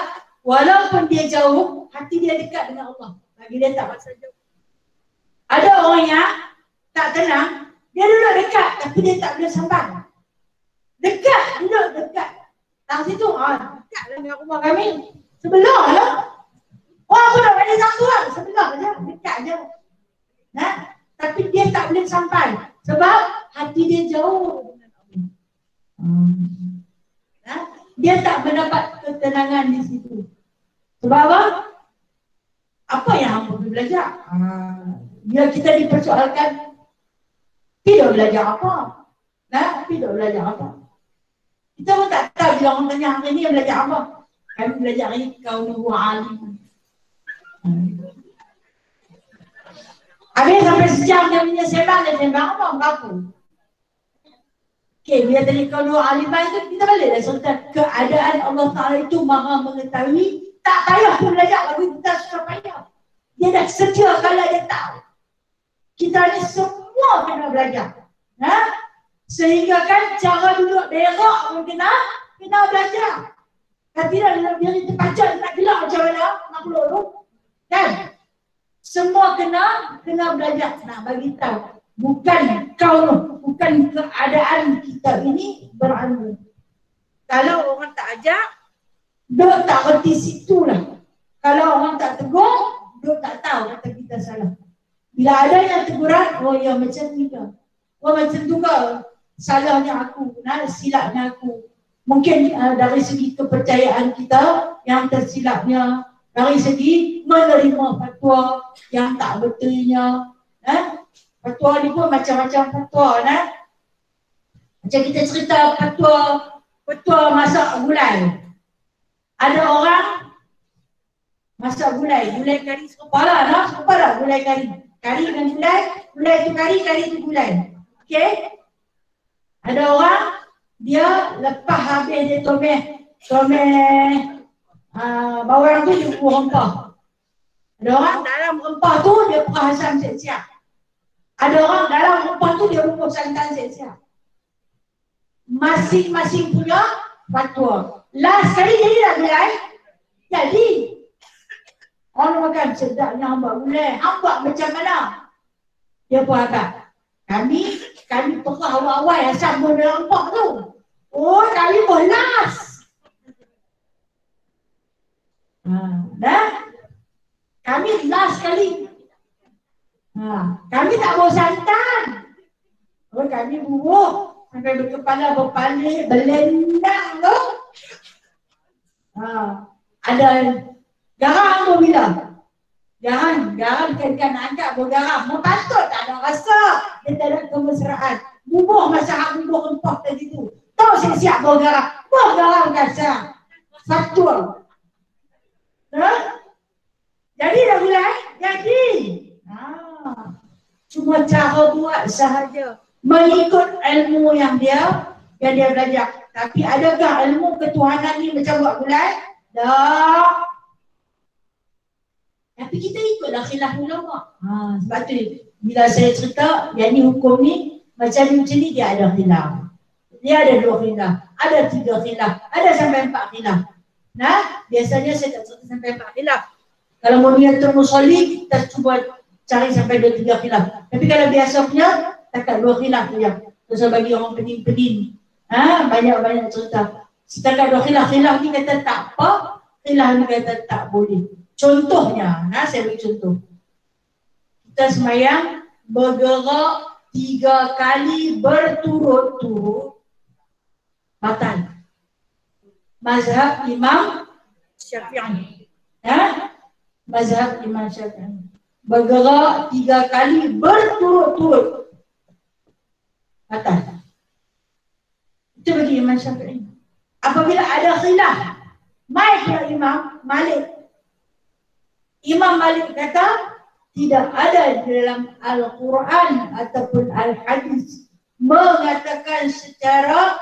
Speaker 1: walaupun dia jauh, hati dia dekat dengan Allah. Bagi dia tak masa jauh. Ada orang yang tak tenang, dia duduk dekat tapi dia tak boleh sampai. Dekat, duduk dekat. Tang situ, dekat dengan rumah kami. Sebelah lah. Orang pun nak balik satu lah. Sebelah je, dekat je. Tapi dia tak boleh sampai. Sebab hati dia jauh. Dia tak mendapat ketenangan di situ. Sebab apa? Apa yang hamba boleh belajar? Bila kita dipersoalkan, tidak belajar apa? Tidak belajar apa? Kita pun tak tahu bila orang tanya hari ni belajar apa. Kami belajar hari kaunuhu alim. Habis sampai sejam dia punya sembang apa? Berapa? Okey, bila tadi kaunuhu alimah itu, kita balik dah serta keadaan Allah Ta'ala itu maha mengetahui. Tak payah pun belajar, bagi kita sudah payah. Dia dah sedia kalau dia tahu. Kita ni semua kena belajar. Sehingga kan cara duduk berak pun kena belajar. Kan tidak dalam diri terpacak, nak gelap macam mana, nak peluk tu. Kan? Semua kena belajar. Nak bagi tahu. Bukan keadaan kita ini berilmu. Kalau orang tak ajak, dia tak berhenti situ lah. Kalau orang tak tegur, dia tak tahu kata kita salah. Bila ada yang teguran, oh ya macam ni ke? Oh macam tu ke? Salahnya aku, silapnya aku. Mungkin dari segi kepercayaan kita yang tersilapnya, dari segi menerima fatwa yang tak betulnya. Fatwa ni pun macam-macam fatwa. Macam kita cerita fatwa masak gulai. Ada orang masak gulai kari serupa lah gulai kari. Kari dengan gulai tu kari tu gulai. Okey? Ada orang dia lepas habis dia tomeh bawang tu dia bubuh rempah. Ada orang dalam rempah tu dia perasam siap-siap. Ada orang dalam rempah tu dia bubuh santan siap-siap. Masing-masing punya fatwa. Last kali jadi tak gulai? Jadi. Orang makan sedapnya hamba gulai. Hamba macam mana? Dia pun agak. Kami pernah awal-awal yang sambung dalam rempah tu. Oh, kami pun last. Kami last kali. Kami tak bawa santan. Oh, kami bubuh. Sampai berkepala berpaling, berlendang tu. Ada garam tu bila? Garam kan angkat bawa garam. Patut tak ada rasa. Dia tak ada kemesraan. Bubuh masa bubuh rempah tadi tu. Tahu siap-siap bawa garam. Bawa garam kasar. Fatul. Jadi dah gulai? Jadi. Cuma cara buat sahaja. Mengikut ilmu yang dia belajar. Tapi adakah ilmu ketuhanan ni macam buat gulai? Tak. Tapi kita ikutlah khilaf ulama. Sebab tu bila saya cerita yang ni hukum ni macam ni dia ada khilaf. Dia ada 2 khilaf, ada 3 khilaf, ada sampai 4 khilaf. Biasanya saya tak cerita sampai 4 khilaf. Kalau mau niatul musolli kita cuba cari sampai 2-3 khilaf. Tapi kalau biasa punya takat 2 khilaf saja. Terus bagi orang pening-pening. Banyak-banyak cerita. Setakat 2 khilaf ni kata tak apa, khilaf ni kata tak boleh. Contohnya, saya beri contoh. Kita semayang bergerak 3 kali berturut-turut batal. Mazhab Imam Syafi'i. Mazhab Imam Syafi'i. Bergerak 3 kali berturut-turut batal. Itu bagi Imam Syafi'i. Apabila ada khilaf, mai ke Imam Malik. Imam Malik kata tidak ada di dalam Al-Quran ataupun Al-Hadis mengatakan secara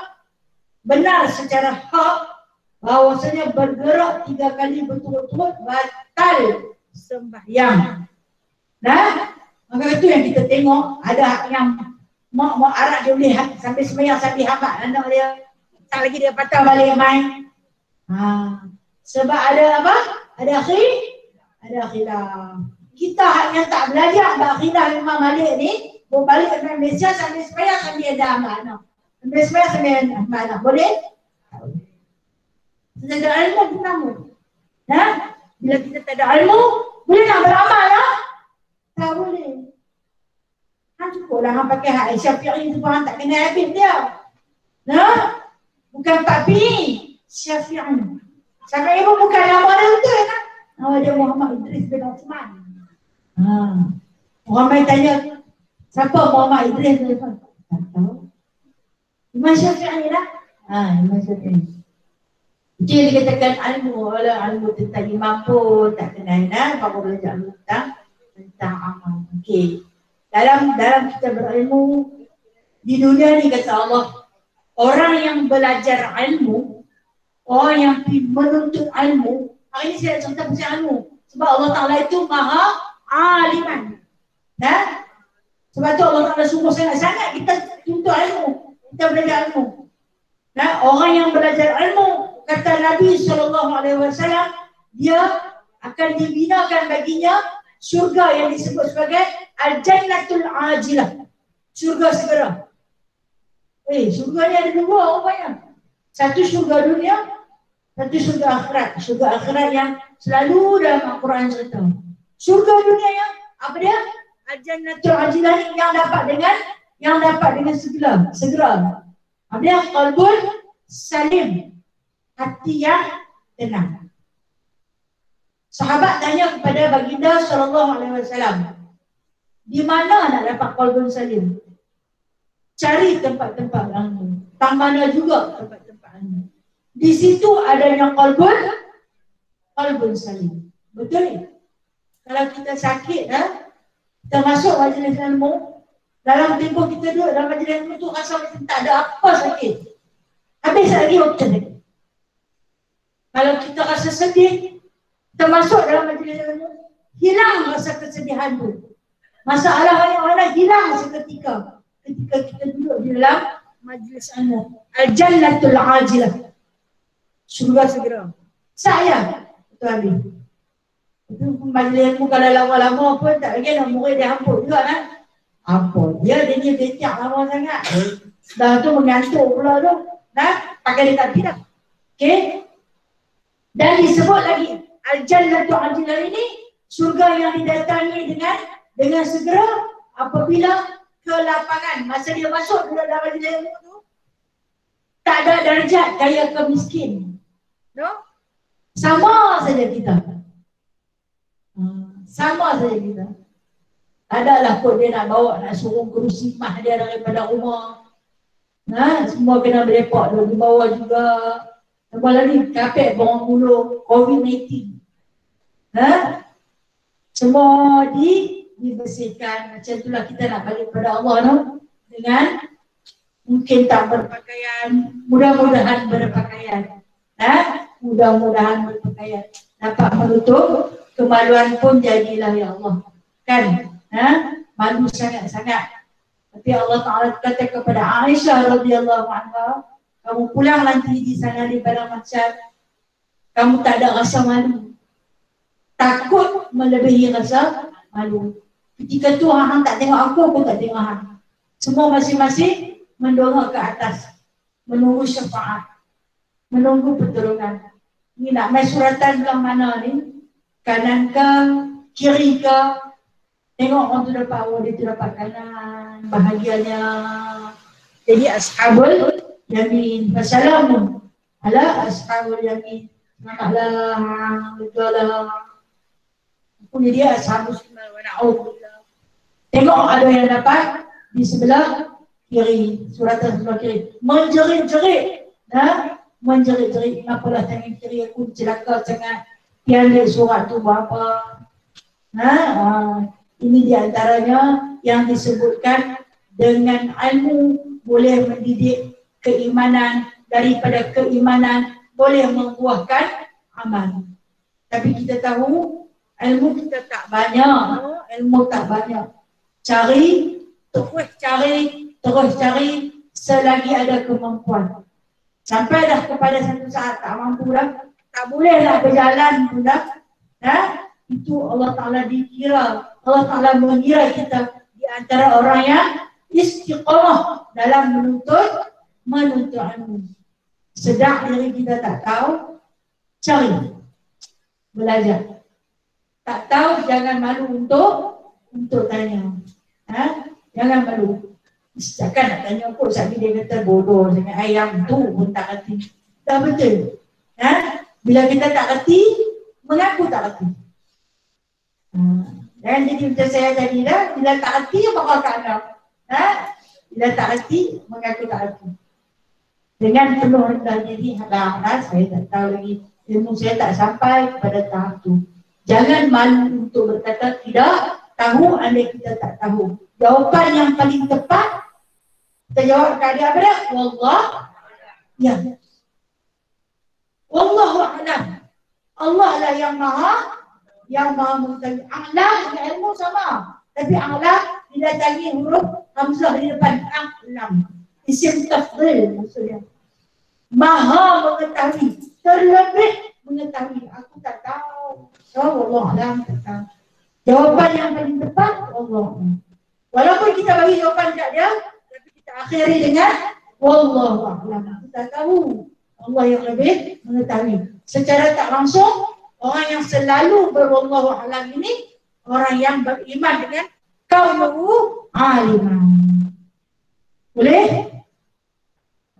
Speaker 1: benar, secara hak bahawasanya bergerak 3 kali berturut-turut batal sembahyang. Nah, maka itu yang kita tengok, ada yang mau arak dia boleh sampai sembahyang sampai habaq anak dia, tak lagi dia patah balik main. Sebab ada apa? Ada khilaf. Kita yang tak belajar khilaf Imam Malik ni, berbalik ke Malaysia sambil sembahyang sambil ada anak. Sambil sembahyang sambil ada anak. Boleh? Kita ada ilmu pun namun. Bila kita tak ada ilmu, boleh nak beramal lah? Tak boleh. Cukuplah hang pakai hak Syafi'i tu pun tak kena habis dia. Bukan Pak Pi, Syafi'i. Syafi'i pun bukan nama dia betul kan? Nama dia Muhammad Idris bin Uthman. Orang main tanya, siapa Muhammad Idris bin Uthman? Tak tahu. Imam Syafi'i lah. Imam Syafi'i. Itu yang dikatakan ilmu, ilmu tentang imam pun tak kenal, baru belajar ilmu tentang amal. Okey. Dalam kita berilmu di dunia ni, kata Allah, orang yang belajar ilmu, orang yang menuntut ilmu, hari ini saya cerita pasal ilmu. Sebab Allah Ta'ala itu maha aliman. Sebab tu Allah Ta'ala sungguh sangat-sangat kita tuntut ilmu, kita belajar ilmu. Orang yang belajar ilmu, kata Nabi SAW, dia akan dibinakan baginya syurga yang disebut sebagai Al-Jannatul Ajilah. Syurga segera. Syurga ni ada 2 rupanya. Satu syurga dunia, satu syurga akhirat. Syurga akhirat yang selalu dalam Al-Quran cerita. Syurga dunia yang apa dia? Al-Jannatul Ajilah ni yang dapat dengan segera. Apa dia? Qalbun salim. Hati yang tenang. Sahabat tanya kepada baginda SAW, di mana nak dapat qalbun salim? Cari tempat-tempat ilmu. Tak mana juga tempat-tempat ilmu. Di situ adanya qalbun salim. Betul? Kalau kita sakit, kita masuk majlis ilmu, dalam tempoh kita duduk dalam majlis ilmu tu rasa macam tak ada apa sakit. Habis lagi waktu sakit. Kalau kita rasa sedih, kita masuk dalam majlis ilmu, hilang rasa kesedihan tu. Masalah yang ada hilang seketika ketika kita duduk di dalam majlis ilmu. Al-Jannatul Ajilah. Syurga segera. Saya, Betul Habib. Itu majlis ilmu kalau lama-lama pun tak lagi nak murid dia hampur juga kan. Apa? Dia becak lama sangat. Dah tu mengantuk pula tu. Pakai dekat tidak. Okey. Dan disebut lagi Al-Jannatul Ajilah ini surga yang didatangi dengan segera apabila kelapangan. Masa dia masuk dalam majlis ilmu tu, tak ada darjat kaya ke miskin. Sama saja kita. Sama saja kita. Adalah kot dia nak bawa, nak suruh kerusi mah dia daripada rumah. Semua kena berlepak dulu di bawah juga. Tambah lagi kapek borong bulu COVID-19. Semua dibersihkan. Macam itulah kita nak balik kepada Allah tu, dengan mungkin tak berpakaian, mudah-mudahan berpakaian. Mudah-mudahan berpakaian. Dapat menutup kemaluan pun jadilah ya Allah. Kan? Malu sangat-sangat. Tapi Allah Ta'ala kata kepada Aisyah radhiyallahu anha, kamu pulang nanti di sana di padang mahsyar, kamu tak ada rasa malu. Takut melebihi rasa malu. Ketika tu hang tak tengok aku pun tak tengok hang. Semua masing-masing mendongak ke atas, menunggu syafaat, menunggu pertolongan. Ni nak main suratan belah mana ni? Kanan ke, kiri ke? Tengok orang tu dapat awal, dia tu dapat kanan, bahagianya. Jadi ashabul yamin, wassalamu ala ashabul yamin. Selamatlah, betul-betul. Punya dia ashabul shimal wa na'udzubillah. Tengok ada yang dapat di sebelah kiri, suratan sebelah kiri. Menjerit-jerit. Menjerit-jerit. Kenapalah tangan kiri aku celaka sangat. Piala surat tu berapa? Ini di antaranya yang disebutkan dengan ilmu boleh mendidik keimanan, daripada keimanan boleh membuahkan amal. Tapi kita tahu ilmu kita tak banyak, terus cari selagi ada kemampuan. Sampai dah kepada satu saat tak mampu dah, tak bolehlah berjalan pun dah. Itu Allah Ta'ala Allah Ta'ala mengira kita di antara orang yang istiqamah dalam menuntut ilmu. Sedang diri kita tak tahu, cari, belajar. Tak tahu, jangan malu untuk tanya. Jangan malu. Takkan nak tanya pun sampai dia kata bodoh dengan ayam tu pun tak kerti. Tak betul. Bila kita tak kerti, mengaku tak kerti. Dan jadi macam saya tadi dah, bila tak kerti, bakal kat anda. Bila tak kerti, mengaku tak kerti. Dengan penuh rendah diri, saya tak tahu lagi. Ilmu saya tak sampai kepada tahap tu. Jangan malu untuk berkata tidak tahu andai kita tak tahu. Jawapan yang paling tepat, kita jawab keadaan apa dia? Ya. Wallahu a'lam. Allah lah yang maha mengetahui. A'lam dengan ilmu sama. Tapi a'lam didatangi huruf hamzah di depan. A'lam. Isim tafdhil maksudnya. Maha mengetahui. Terlebih mengetahui. Aku tak tahu. Allah a'lam, tak tahu. Jawapan yang paling tepat Allah. Walaupun kita bagi jawapan kat dia, tapi kita akhiri dengan wallahu a'lam. Kita tahu Allah yang lebih mengetahui. Secara tak langsung, orang yang selalu berwallahu a'lam ini orang yang beriman dengan kaunuhu aliman. Boleh?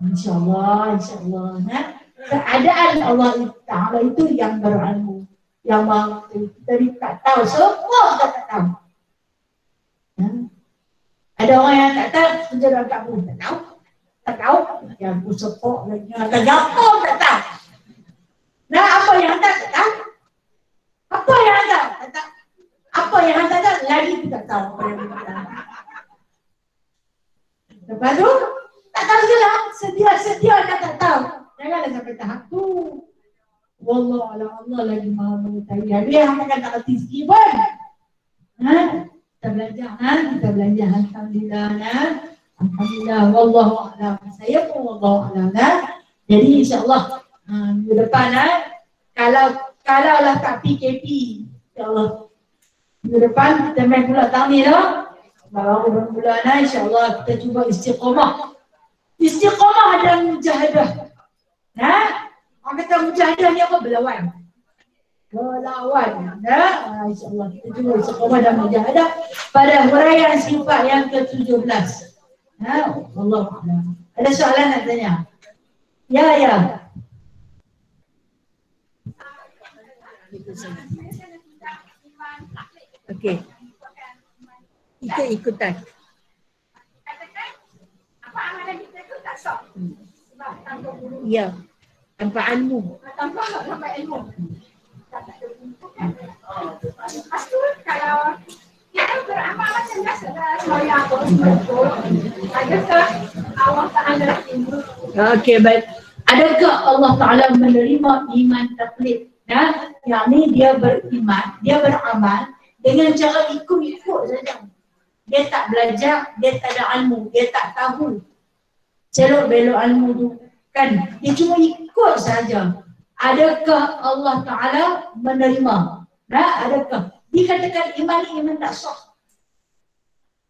Speaker 1: InsyaAllah. Keadaan Allah Ta'ala itu yang berilmu, yang maha kita tak tahu, semua kita tak tahu. Ada orang yang tak tahu, kerja dalam kampung, tak tahu, yang aku sepok lagi, tak tahu, tak tahu. Nah, apa yang tak tahu? Apa yang tak tahu? Apa yang tak tahu? Lagi kita tahu apa yang tak tahu. Lepas tu, tak tahu je lah, sedia tak tahu. Janganlah sampai tahap tu. Wallah Allah lagi maha mengetahui. Dia yang akan tak kerti sikit pun. Kita belajar. Alhamdulillah. Wallahu a'lam. Saya pun wallahu a'lam. Jadi insyaAllah minggu depan kalau lah tak PKP, insyaAllah minggu depan kita main pula tahun ni lah. Baru bermula insyaAllah kita cuba istiqamah dan mujahadah. Orang kata mujahadah ni apa? Berlawan. InsyaAllah kita cuba istiqamah dan mujahadah pada huraian sifat yang ke-17. Wallahualam. Ada soalan nak tanya? Ya. Okey. Ikut-ikutan.
Speaker 4: Apa amalan kita tu tak sah. Sebab tanpa guru.
Speaker 1: Ya. Tanpa ilmu.
Speaker 4: Tanpa ilmu. Tak ada bentuk kan. Lepas tu kalau kita beramal macam biasa sembahyang atau sembahyang, adakah Allah Ta'ala timbul?
Speaker 1: Okey, baik. Adakah Allah Ta'ala menerima iman taklid? Yang ni dia beriman, dia beramal dengan cara ikut-ikut saja. Dia tak belajar, dia tak ada ilmu, dia tak tahu celok belok ilmu tu kan. Dia cuma ikut saja. Adakah Allah Ta'ala menerima? Adakah? Dikatakan iman tak sah.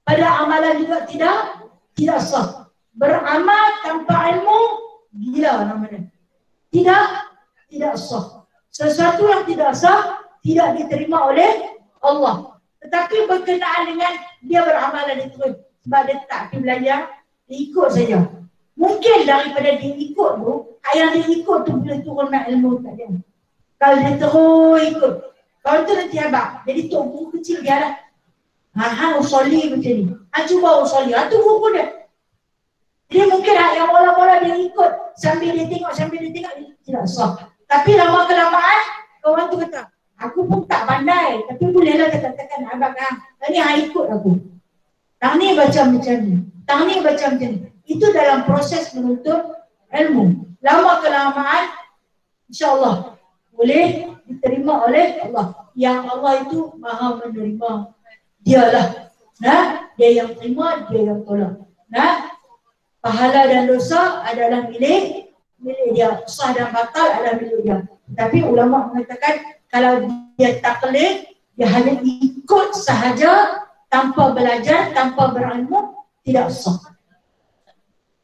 Speaker 1: Pada amalan juga tidak sah. Beramal tanpa ilmu, gila namanya. Tidak sah. Sesuatu yang tidak sah, tidak diterima oleh Allah. Tetapi berkenaan dengan dia beramalan itu, sebab dia tak pergi belajar, dia ikut saja. Mungkin daripada dia ikut tu, yang dia ikut tu boleh turun ilmu kat dia. Kalau dia terus ikut, kalau tu nanti habaq. Jadi tok guru kecil dia lah. Usoli macam ni. Cuba usoli. Tu guru dia. Jadi mungkin yang mula-mula dia ikut sambil dia tengok dia tidak sah. Tapi lama kelamaan kawan tu kata, aku pun tak pandai, tapi bolehlah katakan abang ni ikut aku. Tang ni baca macam ni, tang ni baca macam ni. Itu dalam proses menuntut ilmu. Lama kelamaan insya-Allah boleh diterima oleh Allah. Yang Allah itu Maha menerima. Dialah. Dia yang terima, dia yang tolak. Pahala dan dosa adalah milik dia. Sah dan batal adalah milik dia. Tapi ulama mengatakan kalau dia taklid, dia hanya ikut sahaja tanpa belajar, tanpa berilmu, tidak sah.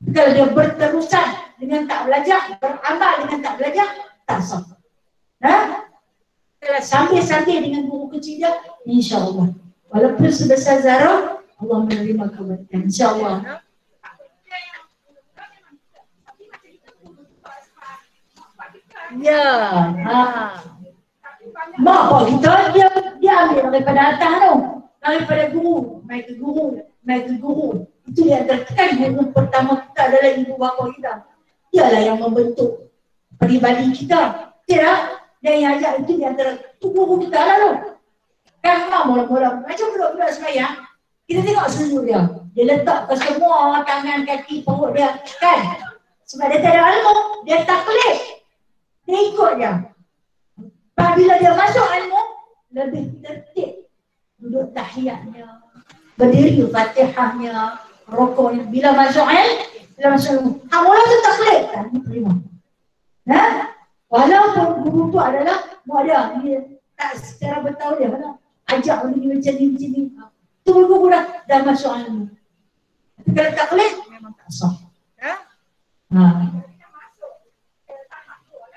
Speaker 1: Kalau dia berterusan dengan tak belajar, beramal dengan tak belajar, tak sah. Kalau sambil-sambil dengan guru kecil dia, insya-Allah. Walaupun sebesar zarah, Allah menerima kebaikan. InsyaAllah. Ya. Mak pak kita dia ambil daripada atas tu. Daripada guru, mai ke guru. Itu dia kan guru pertama kita adalah ibu bapa kita. Dialah yang membentuk peribadi kita. Tidak? Dia yang ajar itu di antara guru kita lah tu. Kan mula-mula macam budak-budak sembahyang, kita tengok sujud dia. Dia letak ke semua tangan, kaki, perut dia kan. Sebab dia tak ada ilmu, dia taklid. Dia ikut dia. Bila dia masuk ilmu, lebih tertib. Duduk tahiyatnya, berdiri Fatihahnya, rokoknya. Bila masuk ilmu, mula tu taklid kan, terima. Walaupun guru tu adalah muadah, dia tak secara bertahu dia mana ajak orang macam ni. Tu guru dah masuk ilmu. Tapi kalau taklid memang tak sah.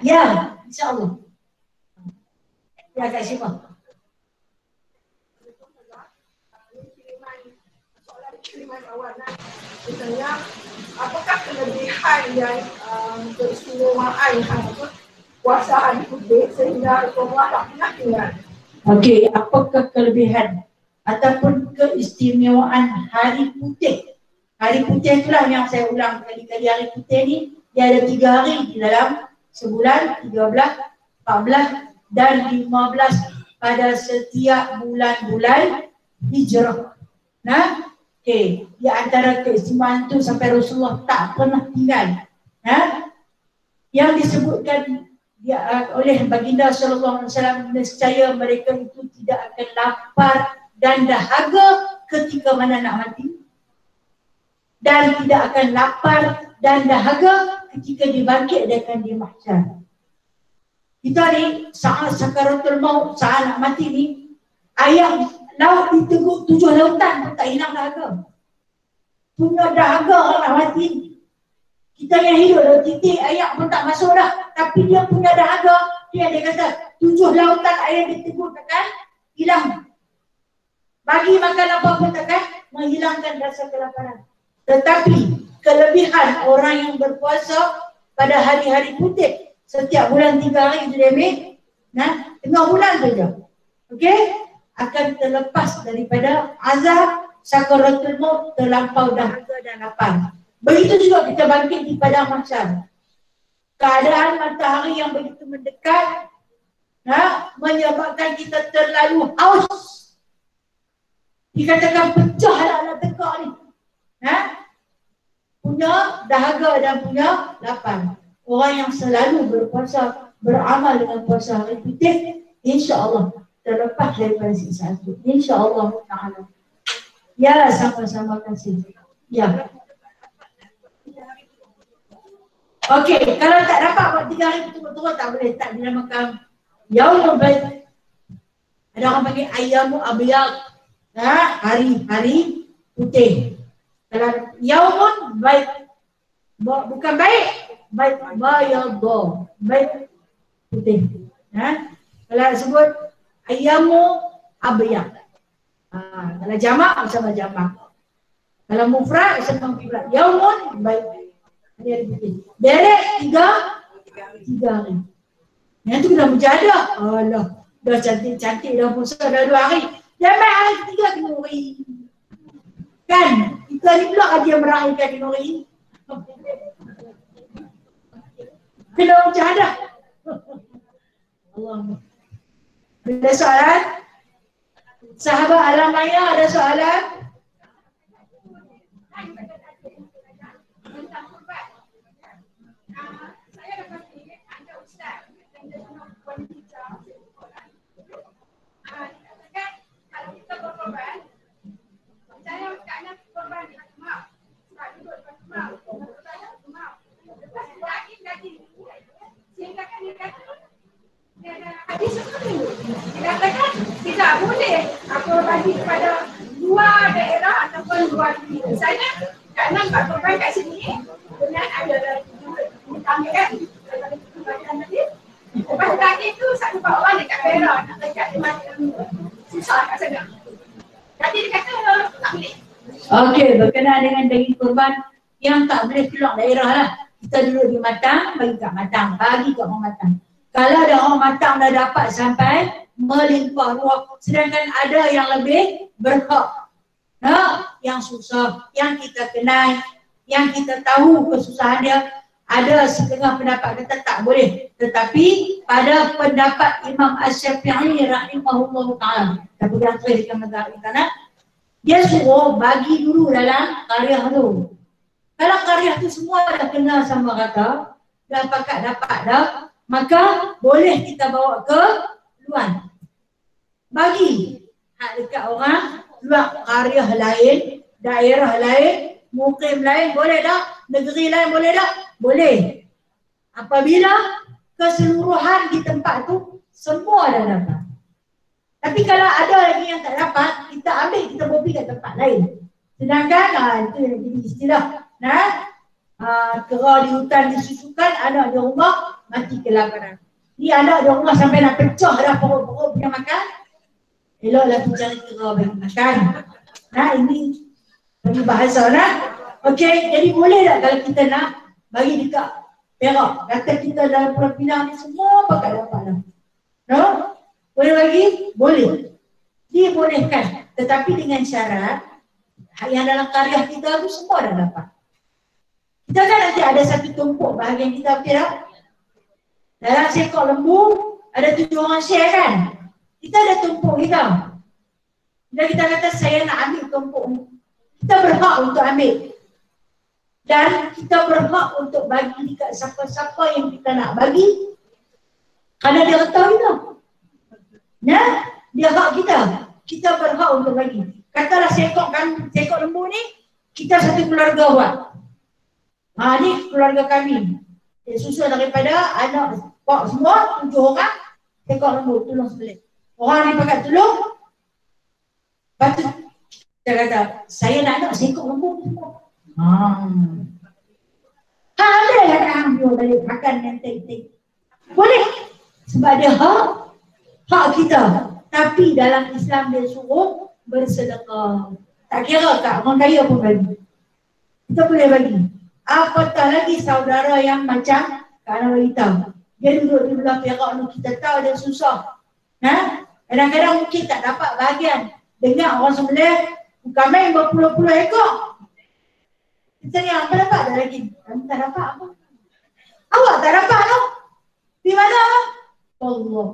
Speaker 1: Ya, insya-Allah. Ya, Kak Syifah.
Speaker 4: Kiriman awal misalnya, apakah kelebihan yang keistimewaan puasa hari putih sehingga Allah tak pernah ingat?
Speaker 1: Okey, apakah kelebihan ataupun keistimewaan hari putih? Hari putih itulah yang saya ulang kali-kali. Hari putih ni dia ada 3 hari di dalam sebulan, 13, 14 dan 15 pada setiap bulan-bulan Hijrah. Okey, di antara keistimewaan itu sampai Rasulullah tak pernah tinggal. Yang disebutkan oleh baginda sallallahu alaihi wasallam, nescaya mereka itu tidak akan lapar dan dahaga ketika mana nak mati, dan tidak akan lapar dan dahaga ketika dibangkitkan di mahsyar. Kita ni saat sakaratul maut, saat nak mati ni, ayam laut diteguk 7 lautan pun tak hilang dahaga. Punya dahaga orang nak mati. Kita yang hidup dah titik air pun tak masuk dah. Tapi dia punya dahaga, dia kata 7 lautan air diteguk takkan hilang. Bagi makan apa pun takkan menghilangkan rasa kelaparan. Tetapi kelebihan orang yang berpuasa pada hari-hari putih, setiap bulan 3 hari itu dia ambil, tengah bulan saja, okey, akan terlepas daripada azab sakaratul maut, terlampau dahaga dan lapar. Begitu juga kita bangkit di padang mahsyar. Keadaan matahari yang begitu mendekat menyebabkan kita terlalu haus. Dikatakan pecah anak tekak ni. Punya dahaga dan punya lapar. Orang yang selalu berpuasa, beramal dengan puasa hari putih, insya-Allah terlepas daripada siksa itu. Insya-Allah taala. Ya, sama-sama kasih. Ya. Okey, kalau tak dapat buat 3 hari betul-betul tak boleh, tak dinamakan yaumul bayd. Ada orang panggil ayyamu abyad. Hari-hari putih. Kalau yaumun bayd, bukan baik, bayd bayadha, bayd putih. Kalau sebut ayyamu abyad. Kalau jamak sama jamak. Kalau mufrad sama mufrad. Yaumun bayd. Derek 3 hari. Yang tu dah berjadah. Allah, dah cantik-cantik dah puasa dah 2 hari. Jangan hari ketiga kena uri. Kan? Kita ni pula dia meraihkan kena uri. Kena mujahadah. Allah. Ada soalan? Sahabat Alam Maya ada soalan?
Speaker 4: Saya dapat ini, ada ustaz yang wanita. Katakan kalau kita berkorban, saya kerana korban maaf, sebab duduk maaf, maaf. Lepas lagi, sehingga kan dia kata, hadis itu dikatakan tidak boleh aku bagi kepada dua daerah ataupun dua negeri. Saya tak nampak korban kat sini dengan ada kami kan bagian tadi. Lepas lagi tu satu orang dekat Perak nak dekat di mana susah kat sana. Jadi dia kata tak boleh.
Speaker 1: Okey, berkenaan dengan daging kurban yang tak boleh keluar daerah lah. Kita duduk di Matang, bagi kat Matang, bagi kat orang Matang. Kalau ada orang Matang dah dapat sampai melimpah ruah, sedangkan ada yang lebih berhak. Yang susah, yang kita kenal, yang kita tahu kesusahan dia, ada setengah pendapat kata tak boleh. Tetapi pada pendapat Imam Asy-Syafi'i rahimahullah ta'ala, kita pegang teruskan negara kanan, dia suruh bagi dulu dalam karya tu. Kalau karya tu semua dah kenal sama rata, dah pakat dapat dah, maka boleh kita bawa ke luar. Bagi hak dekat orang, luar karya lain, daerah lain, mukim lain, boleh tak? Negeri lain boleh tak? Boleh. Apabila keseluruhan di tempat tu semua dah dapat. Tapi kalau ada lagi yang tak dapat, kita ambil, kita pergi kat tempat lain. Sedangkan itu yang jadi istilah kera di hutan disusukan, anak di rumah mati kelaparan. Ni anak di rumah sampai nak pecah dah perut-perut punya makan. Eloklah tu cari kera bagi makan. Ini bagi bahasa Okey, jadi boleh tak kalau kita nak bagi dekat Perak, kata kita dalam Pulau Pinang ni semua pakai dapat dah. Boleh bagi? Boleh. Dibolehkan, tetapi dengan syarat yang dalam karya kita tu semua dah dapat. Kita kan nanti ada satu tumpuk bahagian kita, okey tak? Dalam seekor lembu ada 7 orang share kan? Kita ada tumpuk kita. Bila kita kata saya nak ambil tumpuk, kita berhak untuk ambil. Dan kita berhak untuk bagi dekat siapa-siapa yang kita nak bagi. Kerana dia kata kita. Dia hak kita. Kita berhak untuk bagi. Katalah seekor lembu ni, kita satu keluarga buat. Ni keluarga kami. Dia susun daripada anak, pak semua, 7 orang, seekor lembu, tolong sebelah. Orang ni pakat tolong. Lepas tu, kita kata, saya nak seekor lembu semua. Boleh lah nak ambil balik makan yang tek-tek. Boleh. Sebab dia hak kita. Tapi dalam Islam dia suruh bersedekah. Tak kira tak, orang kaya pun bagi. Kita boleh bagi. Apatah lagi saudara yang macam kanak wanita. Dia duduk di belah Perak ni, kita tahu dia susah. Kadang-kadang mungkin tak dapat bahagian. Dengar orang sebelah, bukan main berpuluh-puluh ekor. Kita ni apa dapat dah lagi? Kami tak dapat apa? Awak tak dapat tau? Di mana? Allah.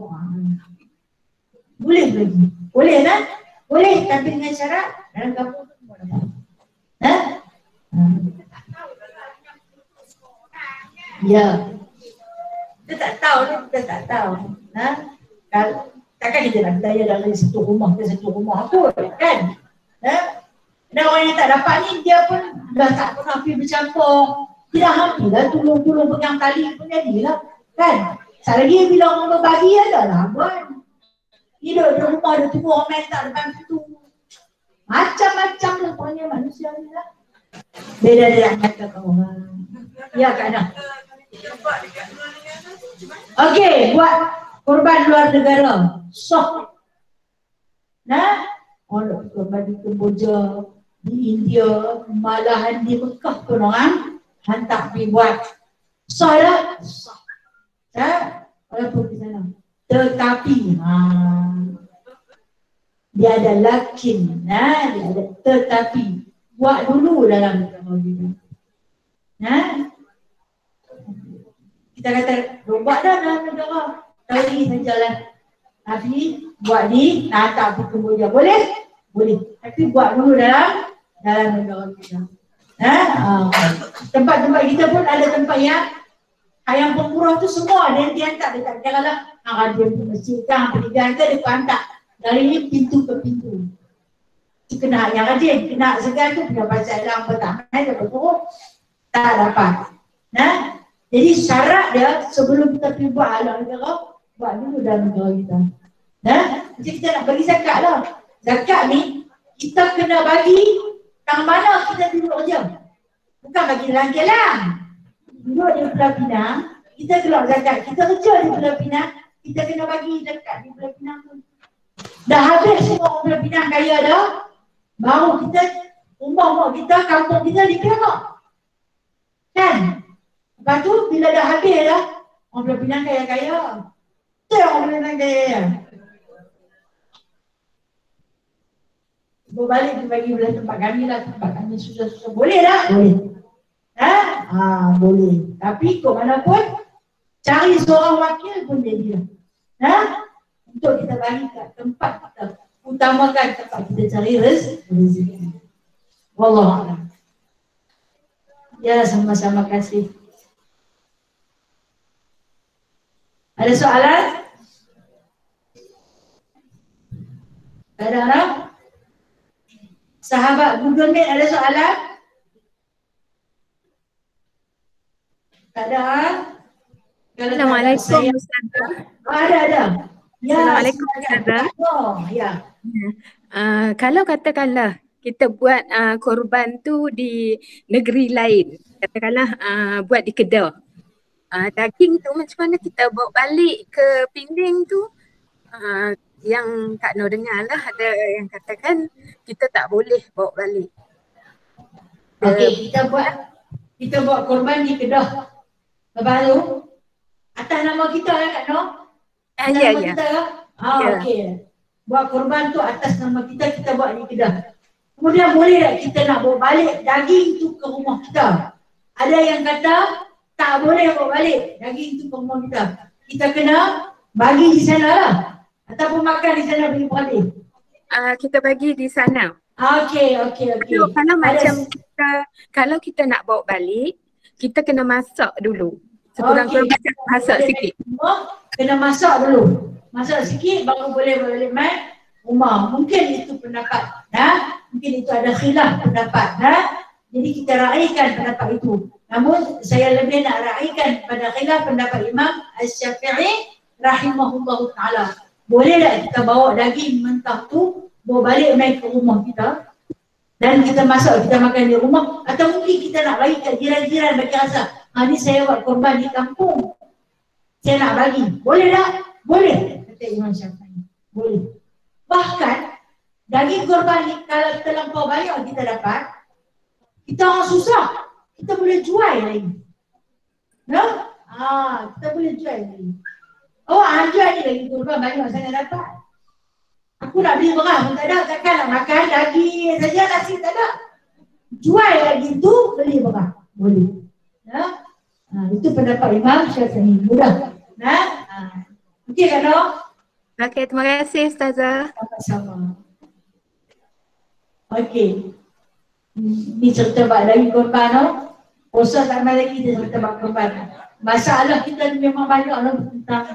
Speaker 1: Boleh lagi. Boleh kan? Boleh, tapi dengan syarat dalam kampung tu semua dapat. Ya. Kita tak tahu ni, kita tak tahu. Takkan kita nak daya dalam satu rumah ke satu rumah pun, kan? Dan orang yang tak dapat ni, dia pun dah tak pernah pergi bercampur. Dia dah hampir dah tolong-tolong pegang tali pun jadilah. Kan? Selagi bila orang berbagi, adalah buat. Hidup di rumah, dia tunggu orang main tak depan pintu. Macam-macam lah pokoknya manusia ni lah. Beda dia kata orang. Ya Kak Ana. Okey, buat korban luar negara. Orang korban di Kemboja, di India, malahan di Mekah pun orang hantar pergi buat. Soalan sah. Walaupun di sana. Tetapi dia ada lakin, dia ada tetapi. Buat dulu dalam agama kita. Kita kata buat dah dalam negara. Tahu ni sajalah. Tapi buat ni tak bertemu dia. Boleh? Boleh. Tapi buat dulu dalam negara kita. Tempat-tempat kita pun ada tempat yang pemurah tu semua dia hantar dekat kira lah. Dia pergi masjid kan, perniagaan ke dia hantar dari pintu ke pintu. Tu kena yang rajin, kena segan tu kena baca dalam pertama dia berturut tak dapat. Jadi syarat dia sebelum kita pergi buat halal negara, buat dulu dalam negara kita. Macam kita nak bagi zakat lah. Zakat ni kita kena bagi tang mana kita duduk je. Bukan bagi dalam Kelang. Duduk di Pulau Pinang, kita keluar zakat. Kita kerja di Pulau Pinang, kita kena bagi zakat di Pulau Pinang tu. Dah habis semua orang Pulau Pinang kaya dah, baru kita, rumah kita, kampung kita dikira. Kan? Lepas tu bila dah habis dah, orang Pulau Pinang kaya-kaya. Itu yang orang Pulau Pinang kaya. Berbalik tu bagi belah tempat kami lah, tempat kami susah-susah. Boleh tak? Boleh. Boleh. Tapi kok mana pun, cari seorang wakil pun jadi lah. Untuk kita bagi kat tempat kita. Utamakan tempat kita cari rezeki. Wallahualam. Ya, sama-sama kasih. Ada soalan? Ada orang? Sahabat Google Meet ada soalan? Tak ada?
Speaker 2: Assalamualaikum Ustazah.
Speaker 1: Ada. Ya,
Speaker 2: Assalamualaikum Ustazah.
Speaker 1: Ya.
Speaker 2: Kalau katakanlah kita buat korban tu di negeri lain, katakanlah buat di Kedah. Daging tu macam mana kita bawa balik ke Pending tu? Yang Kak Nur dengar lah, ada yang katakan kita tak boleh bawa balik.
Speaker 1: Okey, kita buat korban di Kedah. Lepas tu, atas nama kita lah Kak Nur?
Speaker 2: Ya.
Speaker 1: Kita, okey. Buat korban tu atas nama kita buat di Kedah. Kemudian boleh tak kita nak bawa balik daging tu ke rumah kita? Ada yang kata tak boleh bawa balik daging tu ke rumah kita. Kita kena bagi di sana lah. Ataupun makan di sana bagi balik.
Speaker 2: Kita bagi di sana.
Speaker 1: Okey.
Speaker 2: Kalau macam kalau kita nak bawa balik, kita kena masak dulu. Sekurang-kurang masak sikit.
Speaker 1: Kena masak dulu. Masak sikit baru boleh balik mai rumah. Mungkin itu pendapat. Mungkin itu ada khilaf pendapat. Jadi kita raikan pendapat itu. Namun saya lebih nak raikan pada khilaf pendapat Imam Asy-Syafi'i rahimahullahu ta'ala. Boleh tak kita bawa daging mentah tu, bawa balik mai ke rumah kita dan kita masak, kita makan di rumah, atau mungkin kita nak bagi kat jiran-jiran bagi rasa, ni saya buat korban di kampung, saya nak bagi. Boleh tak? Boleh, kata Imam Syafi'i. Boleh. Bahkan daging korban ni kalau kita lampau banyak kita dapat, kita orang susah, kita boleh jual lagi. Kita boleh jual lagi. Jual ni lagi korban banyak sangat dapat. Aku nak beli beras pun tak ada, takkan nak makan daging saja, nasi tak ada. Jual lagi tu, beli beras. Boleh. Itu pendapat Imam Syafi'i. Mudah. Okey kan, Nur?
Speaker 2: Okey, terima kasih Ustazah.
Speaker 1: Sama-sama. Okey. Ni cerita bak daging korban, Nur. Ustaz tak main lagi dia cerita bak korban. Masalah kita memang banyak lah tentang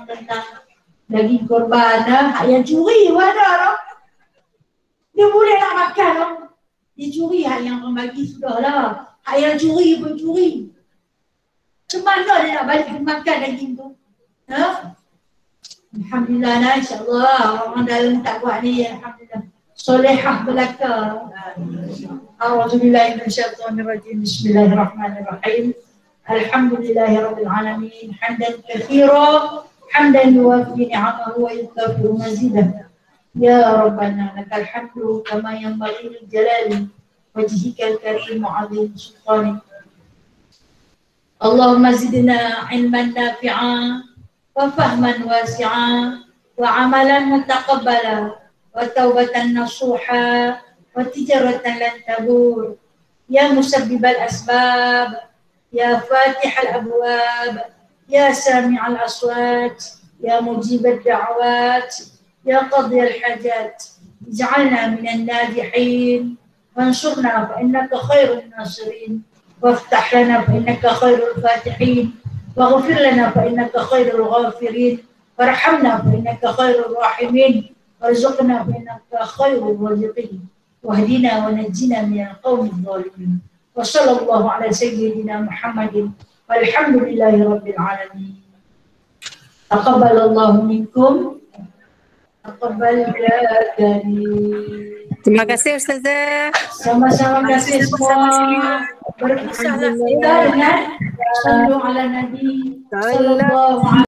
Speaker 1: daging korban. Yang curi pun ada. Dia boleh nak makan. Dia curi, yang orang bagi sudah lah. Yang curi pun curi. Macam mana dia nak balik makan daging tu? Alhamdulillah, insyaAllah orang dalam tak buat ni, alhamdulillah. Solehah belaka. A'udzubillahi minasyaitonirrajim. Bismillahirrahmanirrahim. Alhamdulillahirabbil alamin. Hamdan katsiran, hamdan yuwaffi ni'amahu wa yukafi'u mazidah. Ya Rabbana lakal hamdu kama yanbaghi li jalali wajhikal karim wa 'azim sultanik. Allahumma zidna 'ilman nafi'a wa fahman wasi'a wa 'amalan mutaqabbala wa taubatan nasuha wa tijaratan lan tabur. Ya musabbibal asbab, يا فاتح الأبواب، يا سامع الأصوات، يا مجيب الدعوات، يا قاضي الحاجات، اجعلنا من الناجحين، وانصرنا فإنك خير الناصرين، وافتح لنا فإنك خير الفاتحين، واغفر لنا فإنك خير الغافرين، وارحمنا فإنك خير الراحمين، وارزقنا فإنك خير الرازقين، واهدنا ونجنا من القوم الظالمين. وصلى الله على سيدنا محمد والحمد لله رب العالمين. تقبل الله منكم. تقبل يا كريم.
Speaker 2: Terima kasih Ustazah.
Speaker 1: Sama-sama kasih semua. Berpisahlah kita dengan sallu ala Nabi sallallahu alaihi